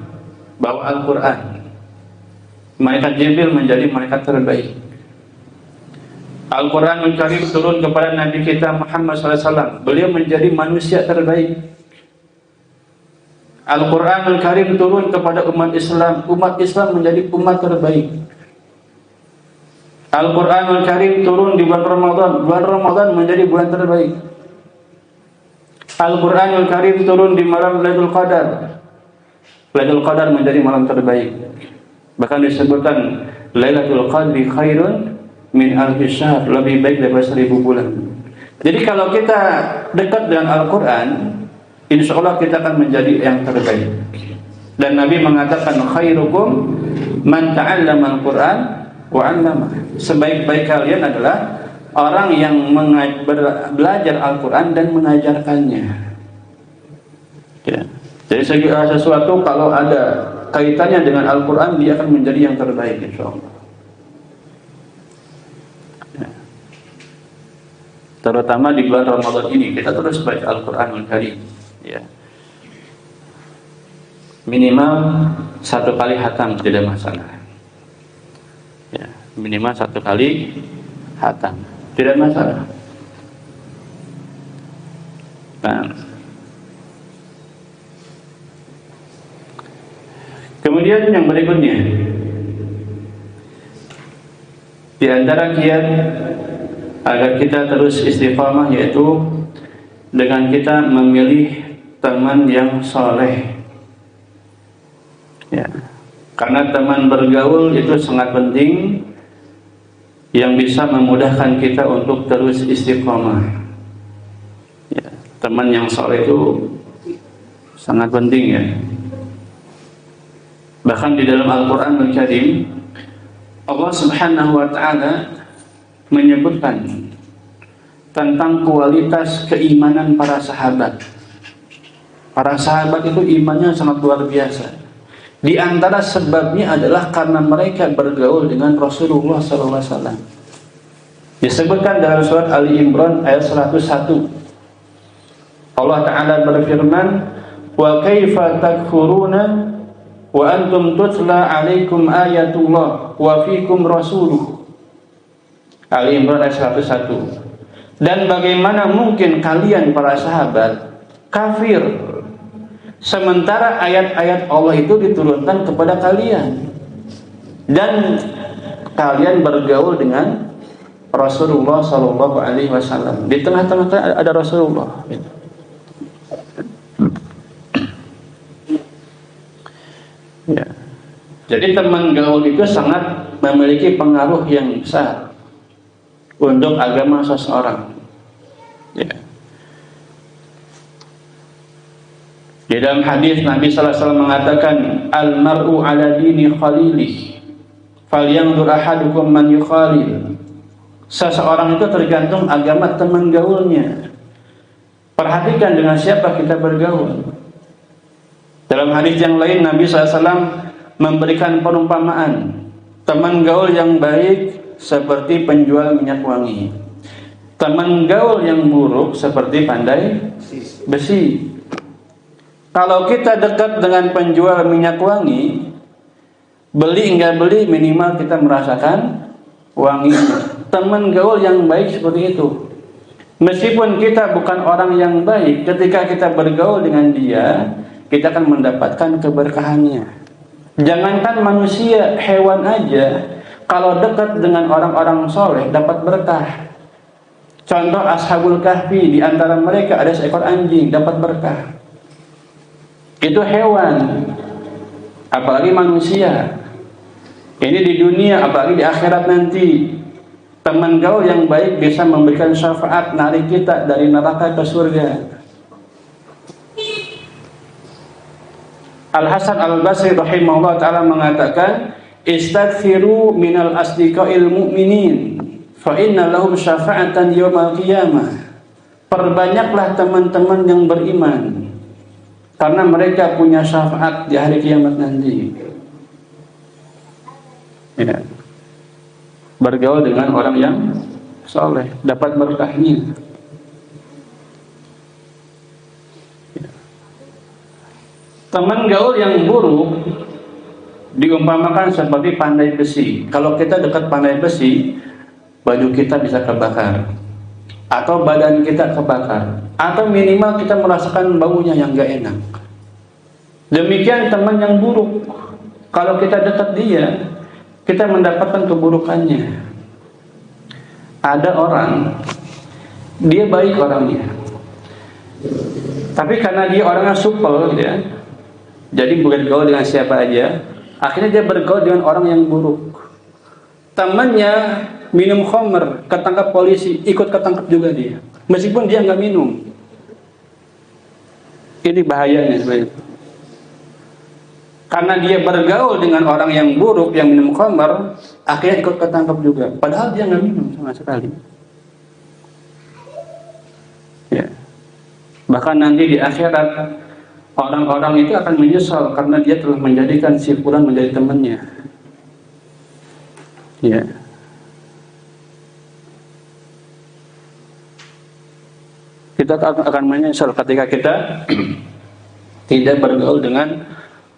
bawa Al-Qur'an. Malaikat Jibril menjadi malaikat terbaik. Al-Qur'anul Karim turun kepada Nabi kita Muhammad SAW. Beliau menjadi manusia terbaik. Al-Qur'anul Karim turun kepada umat Islam. Umat Islam menjadi umat terbaik. Al-Qur'anul Karim turun di bulan Ramadan. Bulan Ramadan menjadi bulan terbaik. Al-Qur'anul Karim turun di malam Lailatul Qadar. Lailatul Qadar menjadi malam terbaik. Bahkan disebutkan Lailatul Qadri khairun min alfi syahr, lebih baik daripada 1000 bulan. Jadi kalau kita dekat dengan Al-Qur'an, insyaallah kita akan menjadi yang terbaik. Dan Nabi mengatakan khairukum man ta'allama al-Qur'an wa 'allama. Sebaik-baik kalian adalah orang yang belajar Al-Qur'an dan mengajarkannya. Ya. Jadi segala sesuatu kalau ada kaitannya dengan Al-Qur'an, dia akan menjadi yang terbaik insyaallah. Ya. Terutama di bulan Ramadan ini kita terus baca Al-Qur'anul Karim, ya. Minimal 1 kali khatam tidak masalah. Ya, minimal 1 kali khatam tidak masalah. Nah, kemudian yang berikutnya, di antara kiat agar kita terus istiqamah yaitu dengan kita memilih teman yang soleh. Ya, karena teman bergaul itu sangat penting, yang bisa memudahkan kita untuk terus istiqamah. Ya, teman yang soleh itu sangat penting, ya. Bahkan di dalam Al-Qur'anul Karim, Allah Subhanahu wa taala menyebutkan tentang kualitas keimanan para sahabat. Para sahabat itu imannya sangat luar biasa. Di antara sebabnya adalah karena mereka bergaul dengan Rasulullah SAW. Disebutkan dalam surat Ali Imran ayat 101. Allah Ta'ala berfirman, wa kaifa takfuruna wa antum tutla alaikum ayatullah wa fikum rasuluh. Ali Imran ayat 101. Dan bagaimana mungkin kalian para sahabat kafir sementara ayat-ayat Allah itu diturunkan kepada kalian dan kalian bergaul dengan Rasulullah Sallallahu Alaihi Wasallam. Di tengah-tengah ada Rasulullah. Ya. Jadi teman gaul itu sangat memiliki pengaruh yang besar untuk agama seseorang. Ya. Di dalam hadis Nabi Sallallahu Alaihi Wasallam mengatakan, al-mar'u ala dini khalilih, falyanzur ahadukum man yukhalil. Seseorang itu tergantung agama teman gaulnya. Perhatikan dengan siapa kita bergaul. Dalam hadis yang lain Nabi SAW memberikan perumpamaan, teman gaul yang baik seperti penjual minyak wangi, teman gaul yang buruk seperti pandai besi. Kalau kita dekat dengan penjual minyak wangi, beli enggak beli minimal kita merasakan wanginya. Teman gaul yang baik seperti itu. Meskipun kita bukan orang yang baik, ketika kita bergaul dengan dia, kita akan mendapatkan keberkahannya. Jangankan manusia, hewan aja kalau dekat dengan orang-orang soleh dapat berkah. Contoh Ashabul Kahfi, di antara mereka ada seekor anjing dapat berkah. Itu hewan, apalagi manusia. Ini di dunia, apalagi di akhirat nanti. Teman gaul yang baik bisa memberikan syafaat, narik kita dari neraka ke surga. Al-Hasan Al-Basri rahimahullah ta'ala mengatakan, istaghfiru minal asdiqail mu'minin fa inna lahum syafa'atan yawmal qiyamah. Perbanyaklah teman-teman yang beriman, karena mereka punya syafaat di hari kiamat nanti. Ya. Bergaul dengan orang yang soleh dapat berkahnya. Ya. Teman gaul yang buruk diumpamakan seperti pandai besi. Kalau kita dekat pandai besi, baju kita bisa kebakar, atau badan kita kebakar, atau minimal kita merasakan baunya yang gak enak. Demikian teman yang buruk, kalau kita dekat dia, kita mendapatkan keburukannya. Ada orang, dia baik orangnya, tapi karena dia orangnya supel, ya, jadi bergaul dengan siapa aja, akhirnya dia bergaul dengan orang yang buruk. Temannya minum khamr, ketangkap polisi, ikut ketangkap juga dia, meskipun dia nggak minum. Ini bahayanya sebenarnya. Karena dia bergaul dengan orang yang buruk, yang minum khamr, akhirnya ikut ketangkap juga. Padahal dia nggak minum sama sekali. Ya. Bahkan nanti di akhirat, orang-orang itu akan menyesal karena dia telah menjadikan si fulan menjadi temannya. Ya. Kita akan menyesal ketika kita tidak bergaul dengan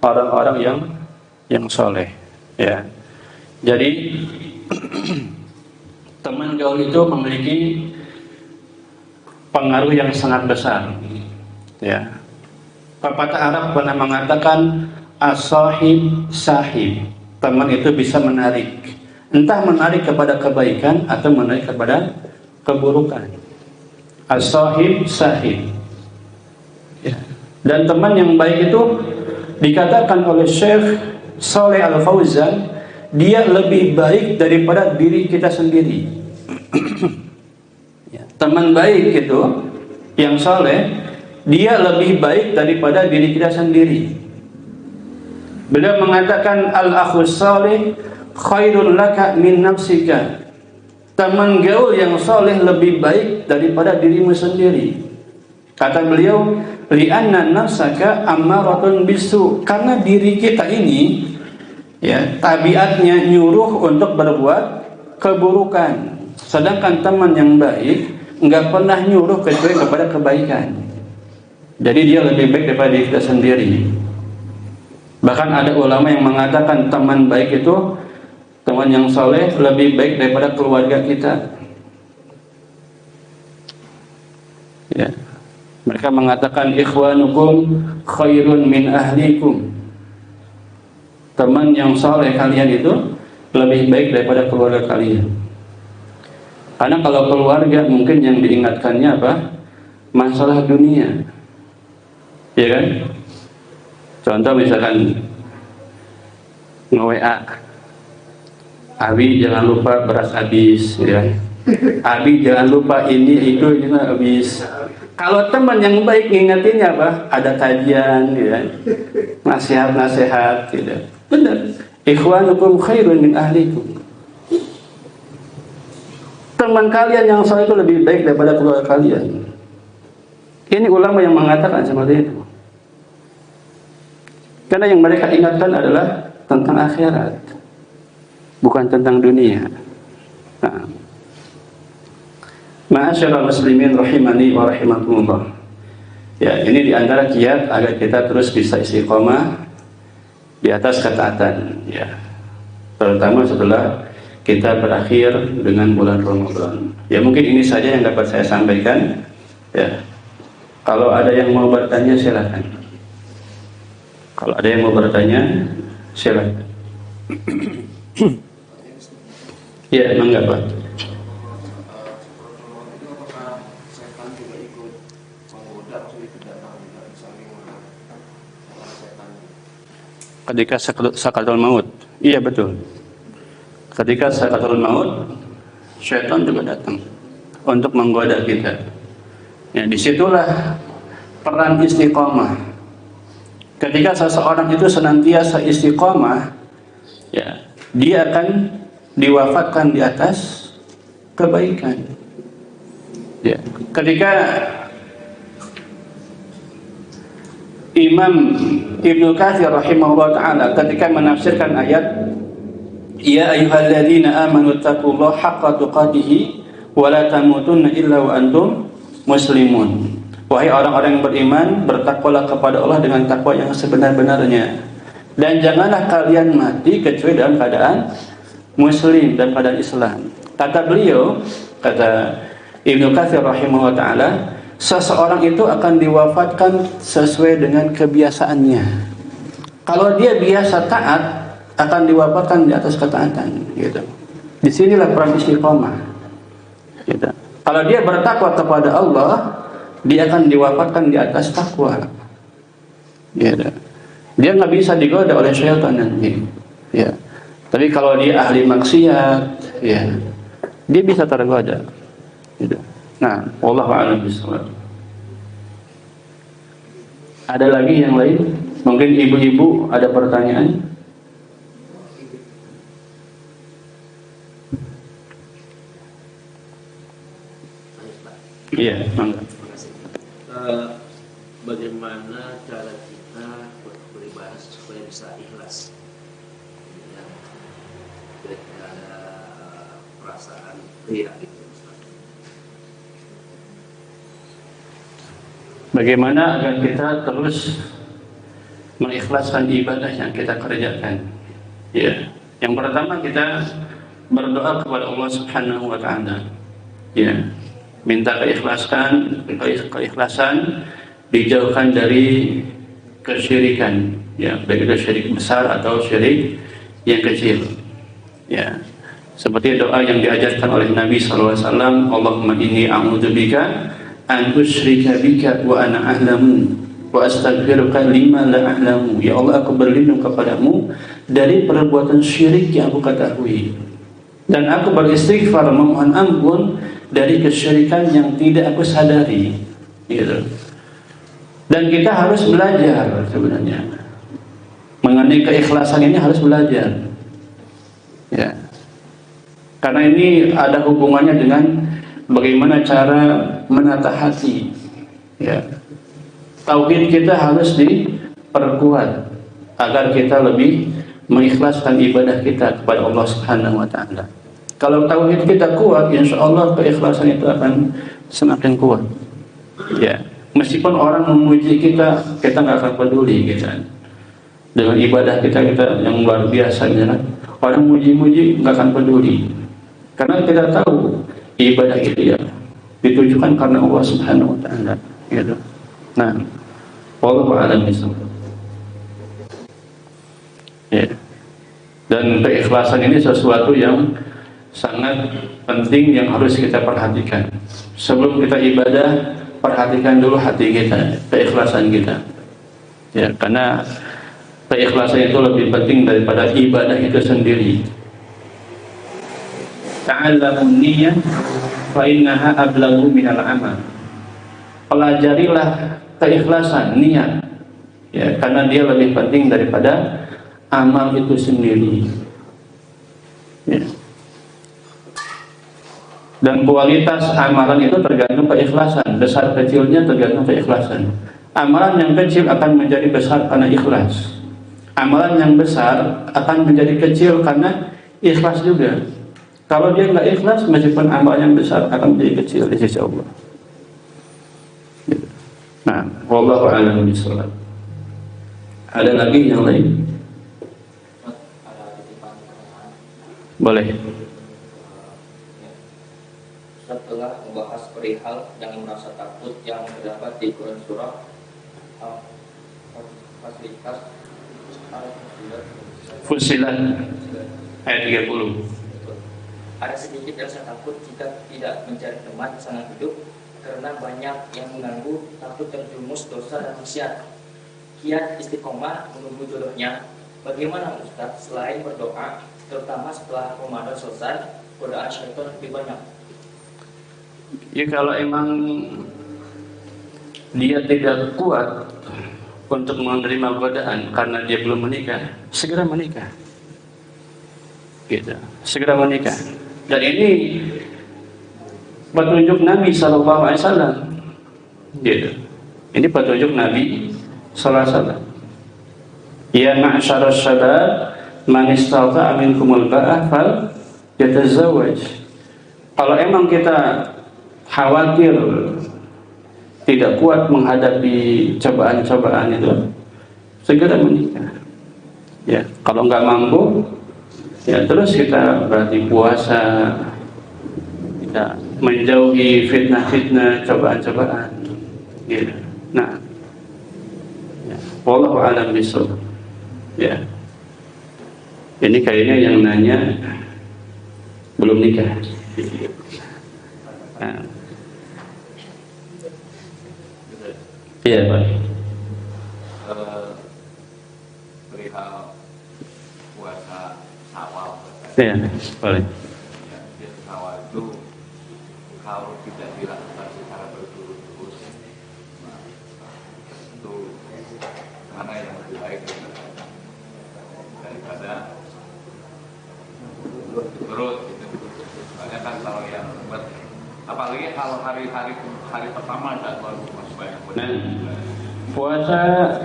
orang-orang yang soleh, ya. Jadi teman gaul itu memiliki pengaruh yang sangat besar, ya. Pepatah Arab pernah mengatakan as-sahib sahib. Teman itu bisa menarik, entah menarik kepada kebaikan atau menarik kepada keburukan. As-sahib sahib, ya. Dan teman yang baik itu dikatakan oleh Syekh Shalih Al-Fauzan, dia lebih baik daripada diri kita sendiri. Ya, teman baik itu yang soleh, dia lebih baik daripada diri kita sendiri. Beliau mengatakan al-akhus salih khairun laka min nafsika. Teman gaul yang soleh lebih baik daripada dirimu sendiri. Kata beliau, li'anna nafsaka ammaratun bisu, karena diri kita ini, ya, tabiatnya nyuruh untuk berbuat keburukan. Sedangkan teman yang baik nggak pernah nyuruh kecuali kepada kebaikan. Jadi dia lebih baik daripada diri kita sendiri. Bahkan ada ulama yang mengatakan teman baik itu, teman yang soleh lebih baik daripada keluarga kita. Ya. Mereka mengatakan ikhwanukum khairun min ahlikum. Teman yang soleh kalian itu lebih baik daripada keluarga kalian. Karena kalau keluarga mungkin yang diingatkannya apa? Masalah dunia. Ya kan? Contoh misalkan nge-WA, Abi jangan lupa beras habis, ya. Abi jangan lupa ini itu habis. Kalau teman yang baik ngingetinnya apa? Ada kajian, ya. Nasihat-nasihat, gitu. Benar. Ikhwanukum khairun min ahlikum. Teman kalian yang soleh itu lebih baik daripada keluarga kalian. Ini ulama yang mengatakan seperti itu. Karena yang mereka ingatkan adalah tentang akhirat, bukan tentang dunia. Nah. Ma'asyiral muslimin rahimani wa rahimakumullah. Ya, ini diantara kiat agar kita terus bisa istiqomah di atas ketaatan, ya. Terutama setelah kita berakhir dengan bulan Ramadan. Ya, mungkin ini saja yang dapat saya sampaikan. Ya. Kalau ada yang mau bertanya silakan. Kalau ada yang mau bertanya, silakan. Ya, mangga Pak. Ketika sakaratul maut, iya betul. Ketika sakaratul maut, syaitan juga datang untuk menggoda kita. Ya, disitulah peran istiqomah. Ketika seseorang itu senantiasa istiqomah, ya, dia akan diwafatkan di atas kebaikan. Ya, ketika Imam Ibnu Katsir rahimahullah taala ketika menafsirkan ayat ya ayyuhalladzina amanu taqullaha haqqa tuqatih wa la tamutunna illa wa antum muslimun. Wahai orang-orang yang beriman, bertakwalah kepada Allah dengan takwa yang sebenar-benarnya. Dan janganlah kalian mati kecuali dalam keadaan muslim dan keadaan Islam. Kata beliau, kata Ibnu Katsir rahimahullah taala, seseorang itu akan diwafatkan sesuai dengan kebiasaannya. Kalau dia biasa taat, akan diwafatkan di atas ketaatan, gitu. Disinilah peran istiqomah, gitu. Kalau dia bertakwa kepada Allah, dia akan diwafatkan di atas takwa, gitu. Dia nggak bisa digoda oleh syaitan nanti, ya. Tapi kalau dia ahli maksiat, ya, dia bisa tergoda, gitu. Nah, wallahu a'lam bishawab. Ada lagi yang lain? Mungkin ibu-ibu ada pertanyaan? Iya, mangga. Bagaimana cara kita beribadah supaya bisa ikhlas? Ya, ketika ada perasaan ria gitu. Bagaimana agar kita terus mengikhlaskan ibadah yang kita kerjakan? Ya, yang pertama kita berdoa kepada Allah Subhanahu wa taala. Ya, minta keikhlasan, dijauhkan dari kesyirikan, ya, baik itu syirik besar atau syirik yang kecil. Ya, seperti doa yang diajarkan oleh Nabi sallallahu alaihi wasallam, Allahumma inni a'udzubika an usyrika bika wa ana a'lamu wa astaghfiruka lima la a'lamu. Ya Allah, aku berlindung kepadamu dari perbuatan syirik yang aku ketahui, dan aku beristighfar memohon ampun dari kesyirikan yang tidak aku sadari, gitu. Dan kita harus belajar sebenarnya mengenai keikhlasan ini, harus belajar, ya, karena ini ada hubungannya dengan bagaimana cara menata hati, ya. Tauhid kita harus diperkuat agar kita lebih mengikhlaskan ibadah kita kepada Allah Subhanahu wa taala. Kalau tauhid kita kuat, insya Allah keikhlasan itu akan semakin kuat, ya. Meskipun orang memuji kita, kita nggak akan peduli kita dengan ibadah kita yang luar biasa, ya. Orang muji-muji nggak akan peduli, karena kita tahu ibadah itu ya ditujukan karena Allah Subhanahu Wa Taala, gitu. Nah, wallahu a'lam bishawab. Ya. Dan keikhlasan ini sesuatu yang sangat penting yang harus kita perhatikan. Sebelum kita ibadah, perhatikan dulu hati kita, keikhlasan kita. Ya, karena keikhlasan itu lebih penting daripada ibadah itu sendiri. Ta'allamun niyyah fa innaha ablaghu minal amal. Pelajarilah keikhlasan, niat. Ya, karena dia lebih penting daripada amal itu sendiri. Ya. Dan kualitas amalan itu tergantung keikhlasan. Besar kecilnya tergantung keikhlasan. Amalan yang kecil akan menjadi besar karena ikhlas. Amalan yang besar akan menjadi kecil karena ikhlas juga. Kalau dia nggak ikhlas, meskipun amalan yang besar akan menjadi kecil di sisi Allah. Nah, wallahu a'lam bishawab. Ada lagi yang lain? Boleh. Setelah membahas perihal yang merasa takut yang terdapat di Quran surah fasilitas Fusilat ayat 30. ada sedikit rasa takut jika tidak mencari teman pasangan hidup karena banyak yang mengganggu, takut terjumus dosa dan maksiat. Kiat istiqomah menunggu jodohnya. Bagaimana Ustaz selain berdoa, terutama setelah Ramadan selesai, godaan syaitan lebih banyak? Ya kalau emang dia tidak kuat untuk menerima godaan karena dia belum menikah, segera menikah. Gitu. Segera menikah. Dan ini petunjuk Nabi sallallahu alaihi wasallam. Gitu. Ini petunjuk Nabi sallallahu alaihi wasallam. Ya ma'syaras syabab man istata'a minkumul ba'ah fal yatazawwaj. Kalau emang kita khawatir tidak kuat menghadapi cobaan-cobaan itu, segera menikah. Ya, kalau nggak mampu, ya terus kita berarti puasa, kita menjauhi fitnah-fitnah, cobaan-cobaan. Gitu. Nah, ya, wallahu a'lam bishawab. Ya, ini kayaknya yang nanya belum nikah. Nah. Iya Pak. Perihal puasa Syawal. Iya, boleh. Di Syawal itu kalau tidak dilakukan secara berturut-turut, itu mana yang lebih baik daripada turut gitu. Soalnya kan kalau yang apalagi kalau hari pertama saat baru masuk banyak. Nah,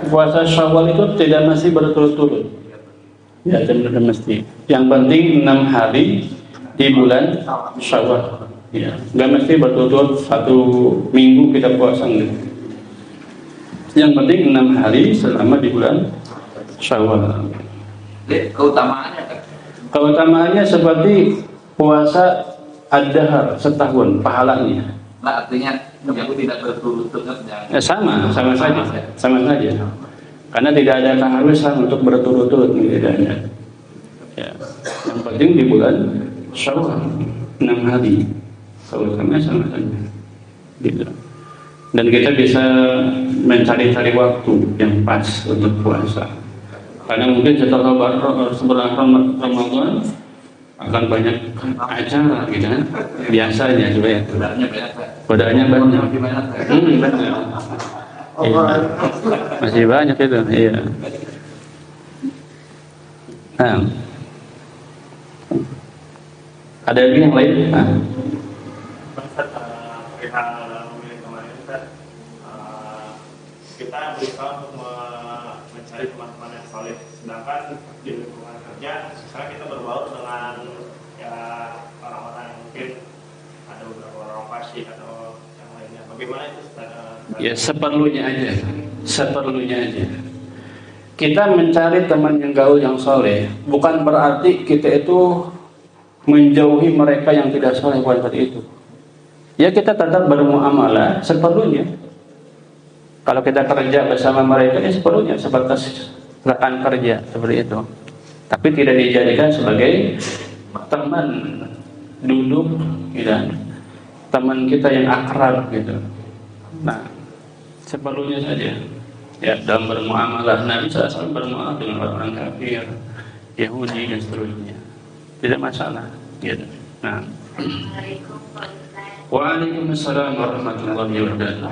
puasa Syawal itu tidak mesti berturut-turut. Ya, tidak mesti. Yang penting 6 hari di bulan Syawal. Ya, nggak mesti berturut-turut 1 minggu kita puasa gitu. Yang penting 6 hari selama di bulan Syawal. Keutamaannya kan? Keutamaannya seperti puasa ad-dahr setahun pahalanya. Nah, artinya yang tidak berturut-turut Sama saja. Karena tidak ada keharusan untuk berturut-turut, tidak ada. Ya. Yang penting di bulan Syawal 6 hari. Keutamaannya sama saja. Gitu. Dan kita bisa mencari-cari waktu yang pas untuk puasa. Karena mungkin setelah Ramadan akan banyak acara gitu kan, biasanya sebenarnya godaannya banyak. Benar. Iya. Masih banyak itu, iya. Nah, ada lagi yang lain? Nah. Perihal dalam memilih kemarin kita berusaha untuk mencari teman-teman yang soleh, sedangkan di lingkungan kerja sekarang kita berbaur dengan ya orang-orang yang mungkin ada beberapa orang fasik atau yang lainnya. Bagaimana itu Ya seperlunya aja, seperlunya aja. Kita mencari teman yang gaul yang soleh, bukan berarti kita itu menjauhi mereka yang tidak soleh, bukan seperti itu. Ya kita tetap bermuamalah seperlunya. Kalau kita kerja bersama mereka, ya seperlunya, sebatas rekan kerja seperti itu. Tapi tidak dijadikan sebagai teman duduk, gitu. Teman kita yang akrab gitu. Nah, seperlunya saja. Ya, dalam bermuamalah Nabi SAW bermuamalah dengan orang kafir, Yahudi dan seterusnya. Tidak masalah. Gitu. Nah. Waalaikumsalam warahmatullahi wabarakatuh.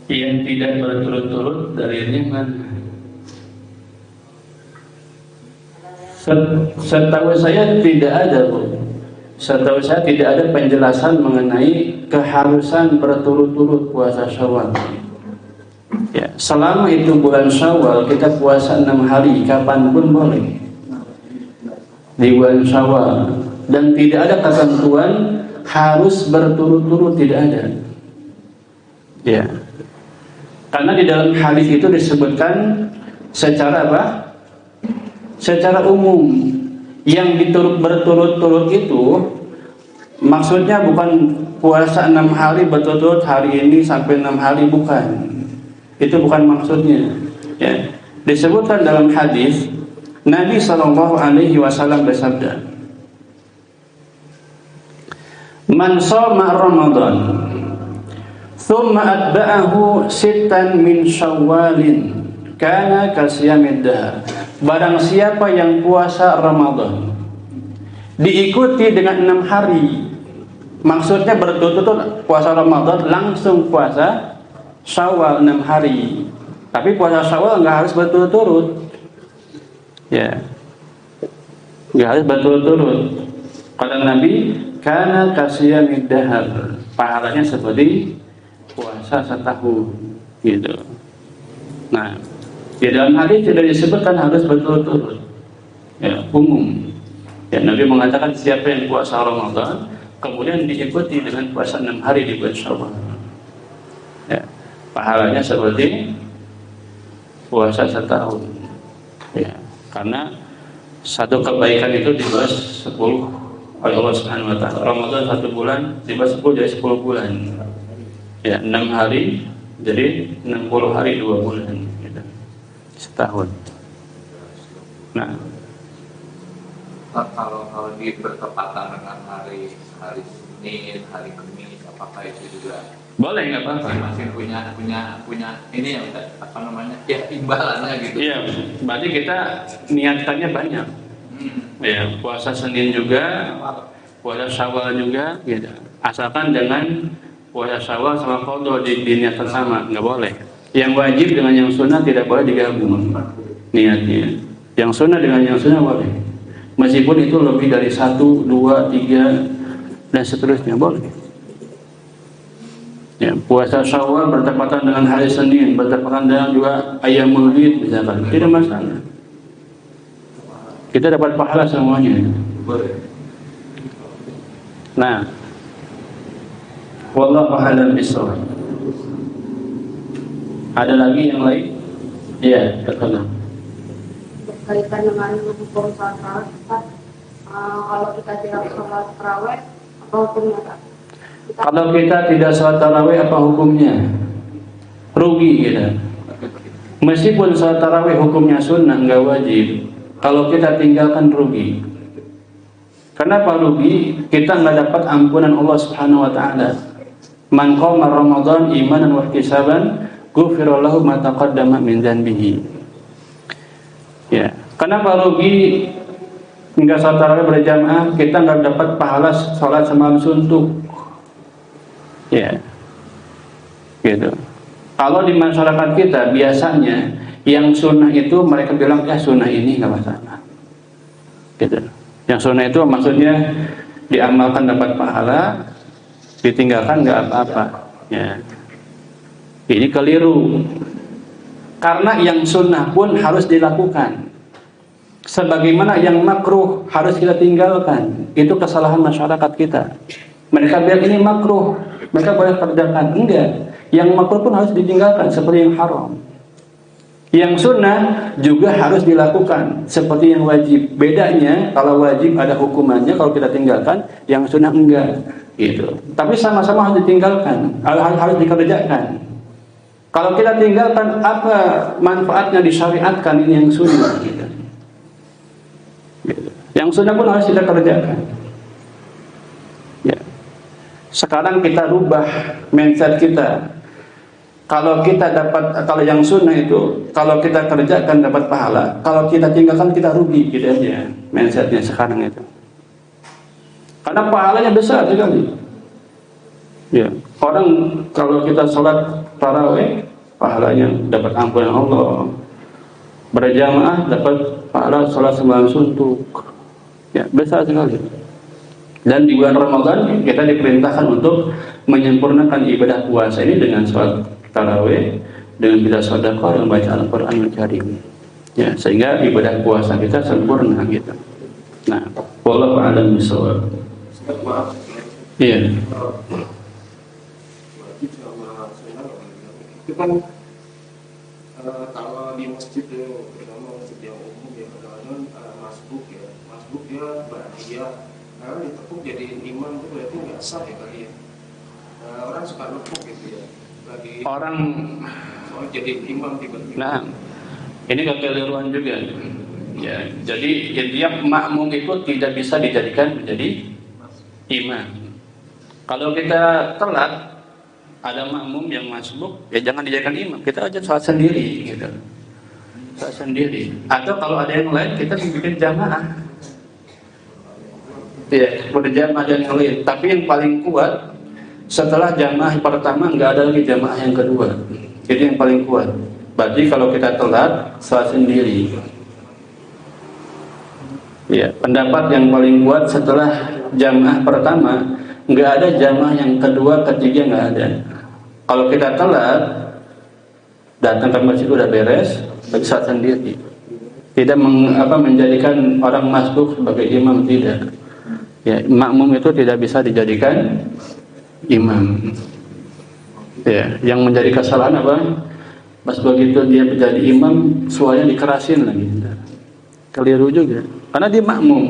Yang tidak berturut-turut dalilnya mana? Setahu saya tidak ada, Bu. Setahu saya tidak ada penjelasan mengenai keharusan berturut-turut puasa Syawal. Ya, selama itu bulan Syawal kita puasa 6 hari kapanpun boleh di bulan Syawal, dan tidak ada ketentuan harus berturut-turut, tidak ada. Ya. Karena di dalam hadis itu disebutkan secara apa? Secara umum. Yang berturut-turut itu maksudnya bukan puasa 6 hari berturut-turut, hari ini sampai 6 hari, bukan. Itu bukan maksudnya. Ya. Disebutkan dalam hadis Nabi SAW bersabda, "Man shoma Ramadan thumma atba'ahu sittan min Syawalin kana kasiyamid dahr." Barang siapa yang puasa Ramadan diikuti dengan 6 hari, maksudnya berturut-turut puasa Ramadan langsung puasa Syawal 6 hari. Tapi puasa Syawal enggak harus berturut-turut. Ya. Enggak harus berturut-turut. Kata Nabi, kana kasiyamid dahr. Pahalanya seperti puasa setahun, gitu. Nah, di dalam hadis tidak disebutkan harus berturut-turut, ya, umum. Ya, Nabi mengatakan siapa yang puasa Ramadan kemudian diikuti dengan puasa 6 hari di bulan Syawal, ya, pahalanya seperti puasa setahun. Ya, karena satu kebaikan itu dibalas 10 oleh Allah Subhanahu Wa Taala. Ramadan 1 bulan dibalas 10 jadi 10 bulan. Ya, 6 hari jadi 60 hari 2 bulan, gitu. Setahun. Nah, kalau di bertepatan dengan hari Senin, hari Kamis, apakah itu juga boleh, nggak apa-apa. Masih punya ini ya, apa namanya? Ya, imbalannya gitu. Iya, berarti kita niatkannya banyak. Ya, puasa Senin juga, puasa Syawal juga, gitu. Asalkan jangan puasa Syawal sama qadha diniatkan sama, nggak boleh. Yang wajib dengan yang sunnah tidak boleh digabung niatnya. Yang sunnah dengan yang sunnah boleh. Meskipun itu lebih dari 1, 2, 3 dan seterusnya boleh. Ya, puasa Syawal bertepatan dengan hari Senin, bertepatan dengan juga Ayyamul Bid misalkan, tidak masalah. Kita dapat pahala semuanya. Boleh. Nah, wallahu a'lam bishawab. Ada lagi yang lain? Iya, terkenal. Berkaitan dengan hukum sholat tarawih, Pak, kalau kita tidak sholat tarawih, apa hukumnya, Pak? Kalau kita tidak sholat tarawih, apa hukumnya? Rugi kita. Meskipun sholat tarawih hukumnya sunnah, nggak wajib. Kalau kita tinggalkan rugi. Kenapa rugi? Kita nggak dapat ampunan Allah Subhanahu Wa Taala. Man qama Ramadan imanan wa ihtisaban ghufira lahu ma taqaddama min dzanbihi. Ya, kenapa rugi? Enggak sholat tarawih berjamaah, kita nggak dapat pahala sholat semalam suntuk. Ya, gitu. Kalau di masyarakat kita biasanya Yang sunnah itu mereka bilang ya sunnah ini nggak masalah. Gitu. Yang sunnah itu maksudnya diamalkan dapat pahala, ditinggalkan nggak apa-apa. Ya. Ini keliru. Karena yang sunnah pun harus dilakukan. Sebagaimana yang makruh harus kita tinggalkan. Itu kesalahan masyarakat kita. Mereka bilang ini makruh, mereka boleh kerjakan. Enggak. Yang makruh pun harus ditinggalkan seperti yang haram. Yang sunnah juga harus dilakukan seperti yang wajib. Bedanya kalau wajib ada hukumannya, kalau kita tinggalkan, yang sunnah enggak. Gitu. Tapi sama-sama harus ditinggalkan, harus dikerjakan. Kalau kita tinggalkan, apa manfaatnya disyariatkan ini yang sunnah? Gitu. Gitu. Yang sunnah pun harus kita kerjakan. Ya. Sekarang kita rubah mindset kita. Kalau kita dapat, kalau yang sunnah itu, kalau kita kerjakan dapat pahala, kalau kita tinggalkan kita rugi, gitu aja mindsetnya sekarang itu. Karena pahalanya besar sekali. Ya, orang kalau kita sholat tarawih, pahalanya dapat ampunan Allah. Berjamaah dapat pahala sholat sembahyang suntuk. Ya, besar sekali. Dan di bulan Ramadan kita diperintahkan untuk menyempurnakan ibadah puasa ini dengan sholat tarawih, dengan kita sedekah dan baca Al-Qur'anul Karim. Ya, sehingga ibadah puasa kita sempurna gitu. Nah, wallahu a'lam bishawab. Maaf. Iya. Wajib sama sunnah itu kan kalau di masjid itu terutama masjid yang umum ya kadang-kadang masbuk ya ba'diyah. Karena ditepuk jadi imam itu berarti nggak sah ya kali ya. Orang suka nepuk gitu ya. Lagi Orang jadi imam tiba-tiba. nah, ini kekeliruan juga. Ya, jadi tiap makmum itu tidak bisa dijadikan menjadi imam. Kalau kita telat, ada makmum yang masbuk, ya jangan dijadikan imam. Kita aja sholat sendiri, gitu. Sholat sendiri. Atau kalau ada yang lain, kita bikin jamaah. Ya, berjamaah dan yang lain. Tapi yang paling kuat, setelah jamaah pertama nggak ada lagi jamaah yang kedua. Jadi yang paling kuat. Berarti kalau kita telat, sholat sendiri. Ya, pendapat yang paling kuat setelah jamaah pertama nggak ada jamaah yang kedua, ketiga nggak ada. Kalau kita telat datang ke masjid udah beres, tapi sholat sendiri. Tidak menjadikan orang masbuk sebagai imam, tidak. Ya, makmum itu tidak bisa dijadikan imam. Ya, yang menjadi kesalahan apa? Pas begitu dia menjadi imam, suaranya dikerasin lagi. Keliru juga. Karena dia makmum,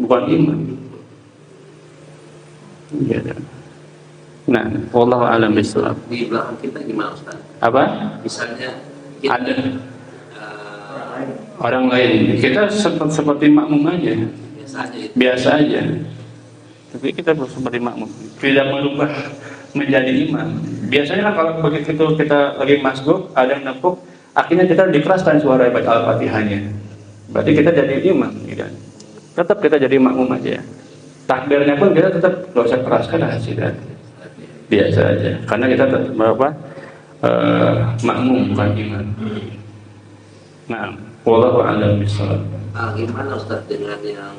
bukan imam. Ya. Nah, wallahu a'lam bishawab. Di belakang kita gimana Ustaz? Apa? Misalnya kita, Ada orang lain. Kita seperti makmum aja. biasa aja itu. Biasa aja. Tapi kita seperti makmum, tidak merubah menjadi imam. Biasanya kan kalau begitu kita lagi masbuk, ada yang nepuk, akhirnya kita dikeraskan suara baca Al-Fatihahnya. Berarti kita jadi imam, gitu. Tetap kita jadi makmum aja. Takbirnya pun kita tetap nggak usah keraskan hasilnya. Biasa aja. Karena kita tetap makmum bukan imam. Nah, wallahu a'lam bishawab. Gimana Ustaz dengan yang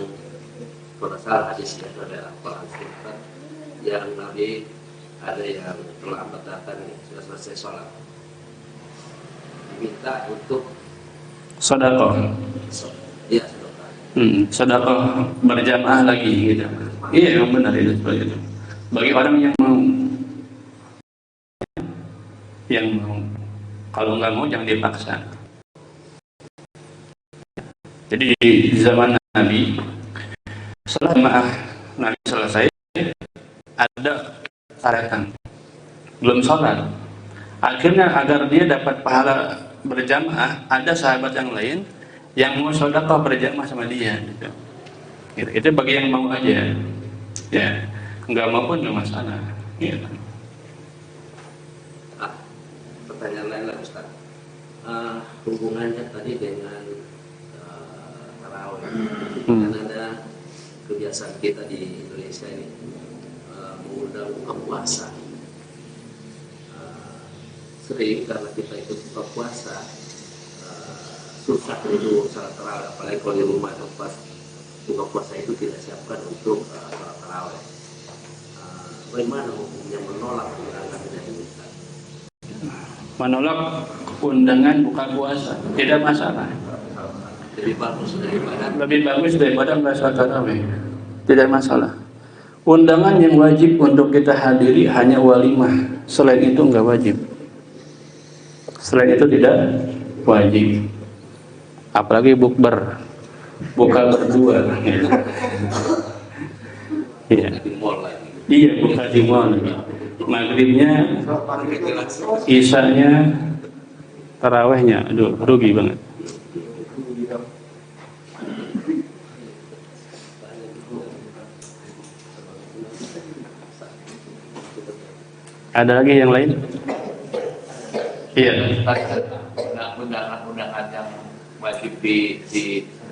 kalau salah hadisnya ada Al-Quran Ustaz, yang Nabi ada yang terlambat datang sudah selesai sholat, diminta untuk Sedekah. ya sedekah. Sedekah berjamaah lagi gitu. Iya, yang benar itu seperti itu. Bagi orang yang mau, kalau nggak mau jangan dipaksa. Jadi di zaman Nabi, setelah jamaah Nabi selesai, ada datang belum sholat. Akhirnya agar dia dapat pahala berjamaah, ada sahabat yang lain yang mau sedekah berjamaah sama dia. Gitu. Itu bagi yang mau aja. Ya, nggak mau pun nggak masalah. Gitu. Pertanyaan lain lah Ustaz. Hubungannya tadi dengan tarawih. Kan ada kebiasaan kita di Indonesia ini mengundang buka puasa. Sering karena kita ikut buka puasa, susah dulu salat tarawih, apalagi kalau di rumah atau pas buka puasa itu tidak siapkan untuk salat tarawih. Bagaimana hukumnya menolak undangan ini? Menolak undangan buka puasa tidak masalah. Lebih bagus daripada Lebih bagus daripada nggak salat tarawih. Tidak masalah. Undangan yang wajib untuk kita hadiri hanya walimah. Selain itu nggak wajib. Selain itu tidak wajib. Apalagi bukber, buka berdua. Iya. di mall lagi. Iya, buka di mall. Maghribnya, isanya, tarawehnya, aduh rugi banget. Ada lagi yang lain? Iya. Undangan yang wajib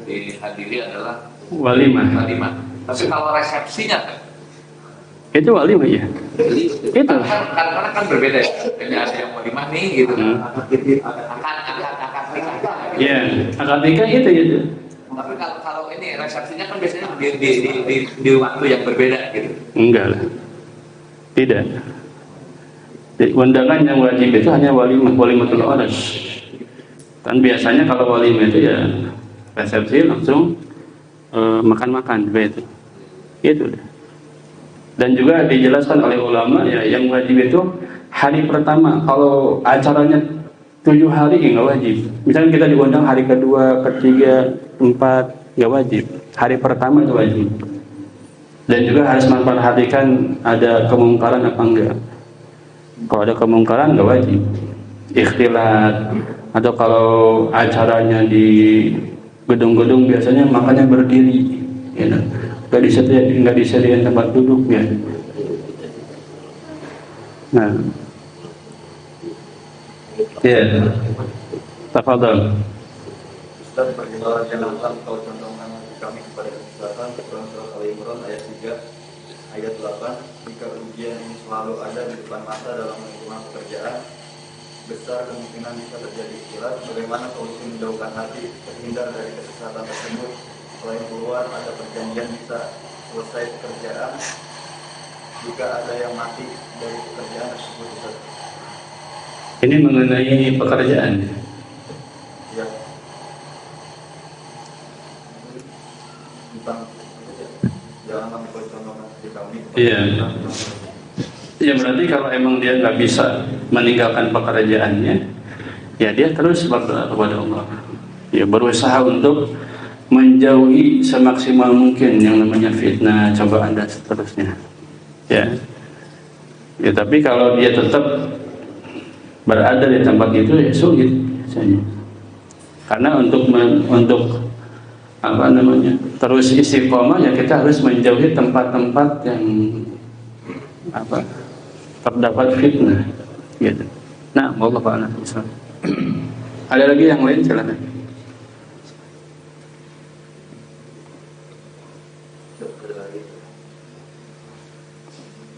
dihadiri adalah Walimah. walimah. Tapi kalau resepsinya kan, Itu walimah ya. Itu. karena kan berbeda ya. Jadi ada yang walimah nih gitu. Akad nikah. Iya, akad nikah itu. Tapi kalau ini resepsinya kan biasanya di waktu yang berbeda gitu. Enggak lah. Tidak. Jadi, undangan yang wajib itu hanya walimatul aras. Kan biasanya kalau walimah itu ya resepsi langsung makan-makan begitu. Itu. Dan juga dijelaskan oleh ulama ya yang wajib itu hari pertama. Kalau acaranya 7 hari ya nggak wajib. Misalnya kita diundang hari kedua, ketiga, 4 nggak wajib. Hari pertama itu wajib. Dan juga harus memperhatikan ada kemungkaran apa enggak. Kalau ada kemungkaran nggak wajib. Ikhtilat atau kalau acaranya di gedung-gedung biasanya makannya berdiri, ya, nggak disediain tempat duduk ya. Nah, ya, tafadhal. Ustaz, perkembangan yang dalam kau contohkan kami kepada kesempatan Quran Surah Al-Imran ayat 3 ayat 8, jika ujian ini selalu ada di depan mata dalam lingkungan pekerjaan, besar kemungkinan bisa terjadi ikhtilat. Bagaimana solusi menjauhkan hati terhindar dari kesesatan tersebut? Selain keluar, ada perjanjian bisa selesai pekerjaan jika ada yang mati dari pekerjaan tersebut, Ustaz. Ini mengenai pekerjaan. Ya. Tentang jangan kau contohkan di kami. Iya. Ya berarti kalau emang dia nggak bisa meninggalkan pekerjaannya, ya dia terus berdoa kepada Allah. Ya berusaha untuk menjauhi semaksimal mungkin yang namanya fitnah, cobaan dan seterusnya. Ya. Ya tapi kalau dia tetap berada di tempat itu ya sulit biasanya. Karena untuk apa namanya terus istiqomah ya kita harus menjauhi tempat-tempat yang apa terdapat fitnah gitu. Nah, wallahu a'lam. Ada lagi yang lain silakan.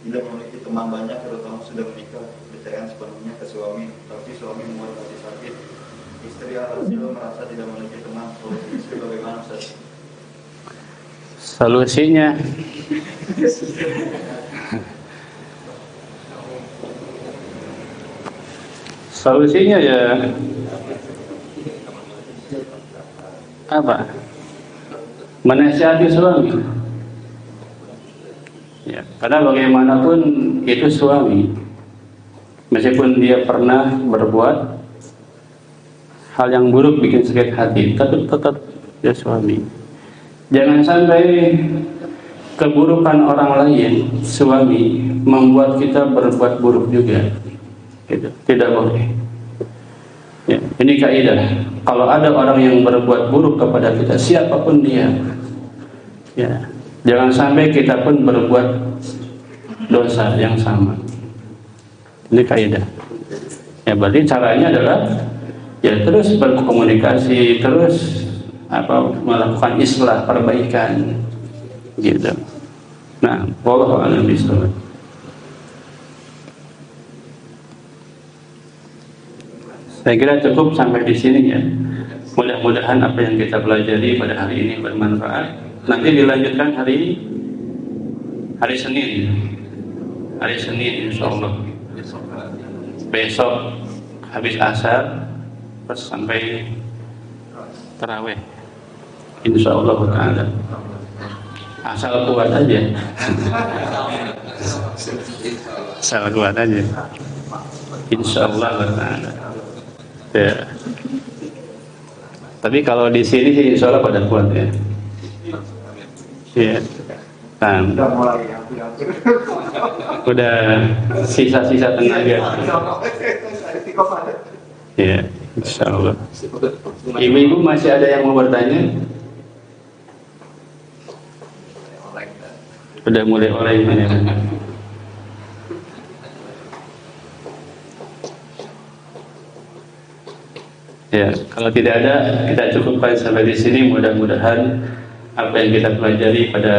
Tidak memiliki teman banyak, terutama sudah menikah, percayaan sepenuhnya ke suami, tapi suami membuat hati sakit. Istri alhasil merasa tidak memiliki teman. Solusi istri bagaimana, Ustaz? Solusinya solusinya ya apa? Menasihati suami. Ya, karena bagaimanapun itu suami, meskipun dia pernah berbuat hal yang buruk bikin sakit hati, tapi tetap dia suami. Jangan sampai keburukan orang lain, suami, membuat kita berbuat buruk juga. Gitu. Tidak boleh. Ya, ini kaidah. Kalau ada orang yang berbuat buruk kepada kita, siapapun dia, ya, jangan sampai kita pun berbuat dosa yang sama. Ini kaidah. Ya, berarti caranya adalah ya terus berkomunikasi, terus melakukan islah, perbaikan, gitu. Nah, wallahu a'lam bishawab. Saya kira cukup sampai di sini ya. Mudah-mudahan apa yang kita pelajari pada hari ini bermanfaat. Nanti dilanjutkan hari Senin. Hari Senin insya Allah. Besok habis asar terus sampai tarawih. Insya Allah Ta'ala. Asal kuat aja. Asal kuat aja. Insya Allah Ta'ala. Ya. Tapi kalau di sini sih insya Allah pada kuat ya. Ya. Nah, udah sisa-sisa tenaga. Ya, insya Allah. Ibu-ibu masih ada yang mau bertanya? Udah mulai oleh ini. Ya, kalau tidak ada, kita cukupkan sampai di sini. Mudah-mudahan apa yang kita pelajari pada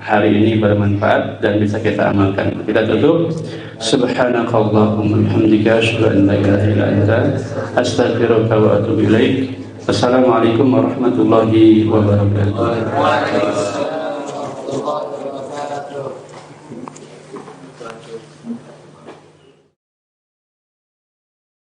hari ini bermanfaat dan bisa kita amalkan. Kita tutup. Subhanakallahumma bihamdika asyhadu an la ilaha illa anta astaghfiruka wa atubu ilaik. Assalamualaikum warahmatullahi wabarakatuh.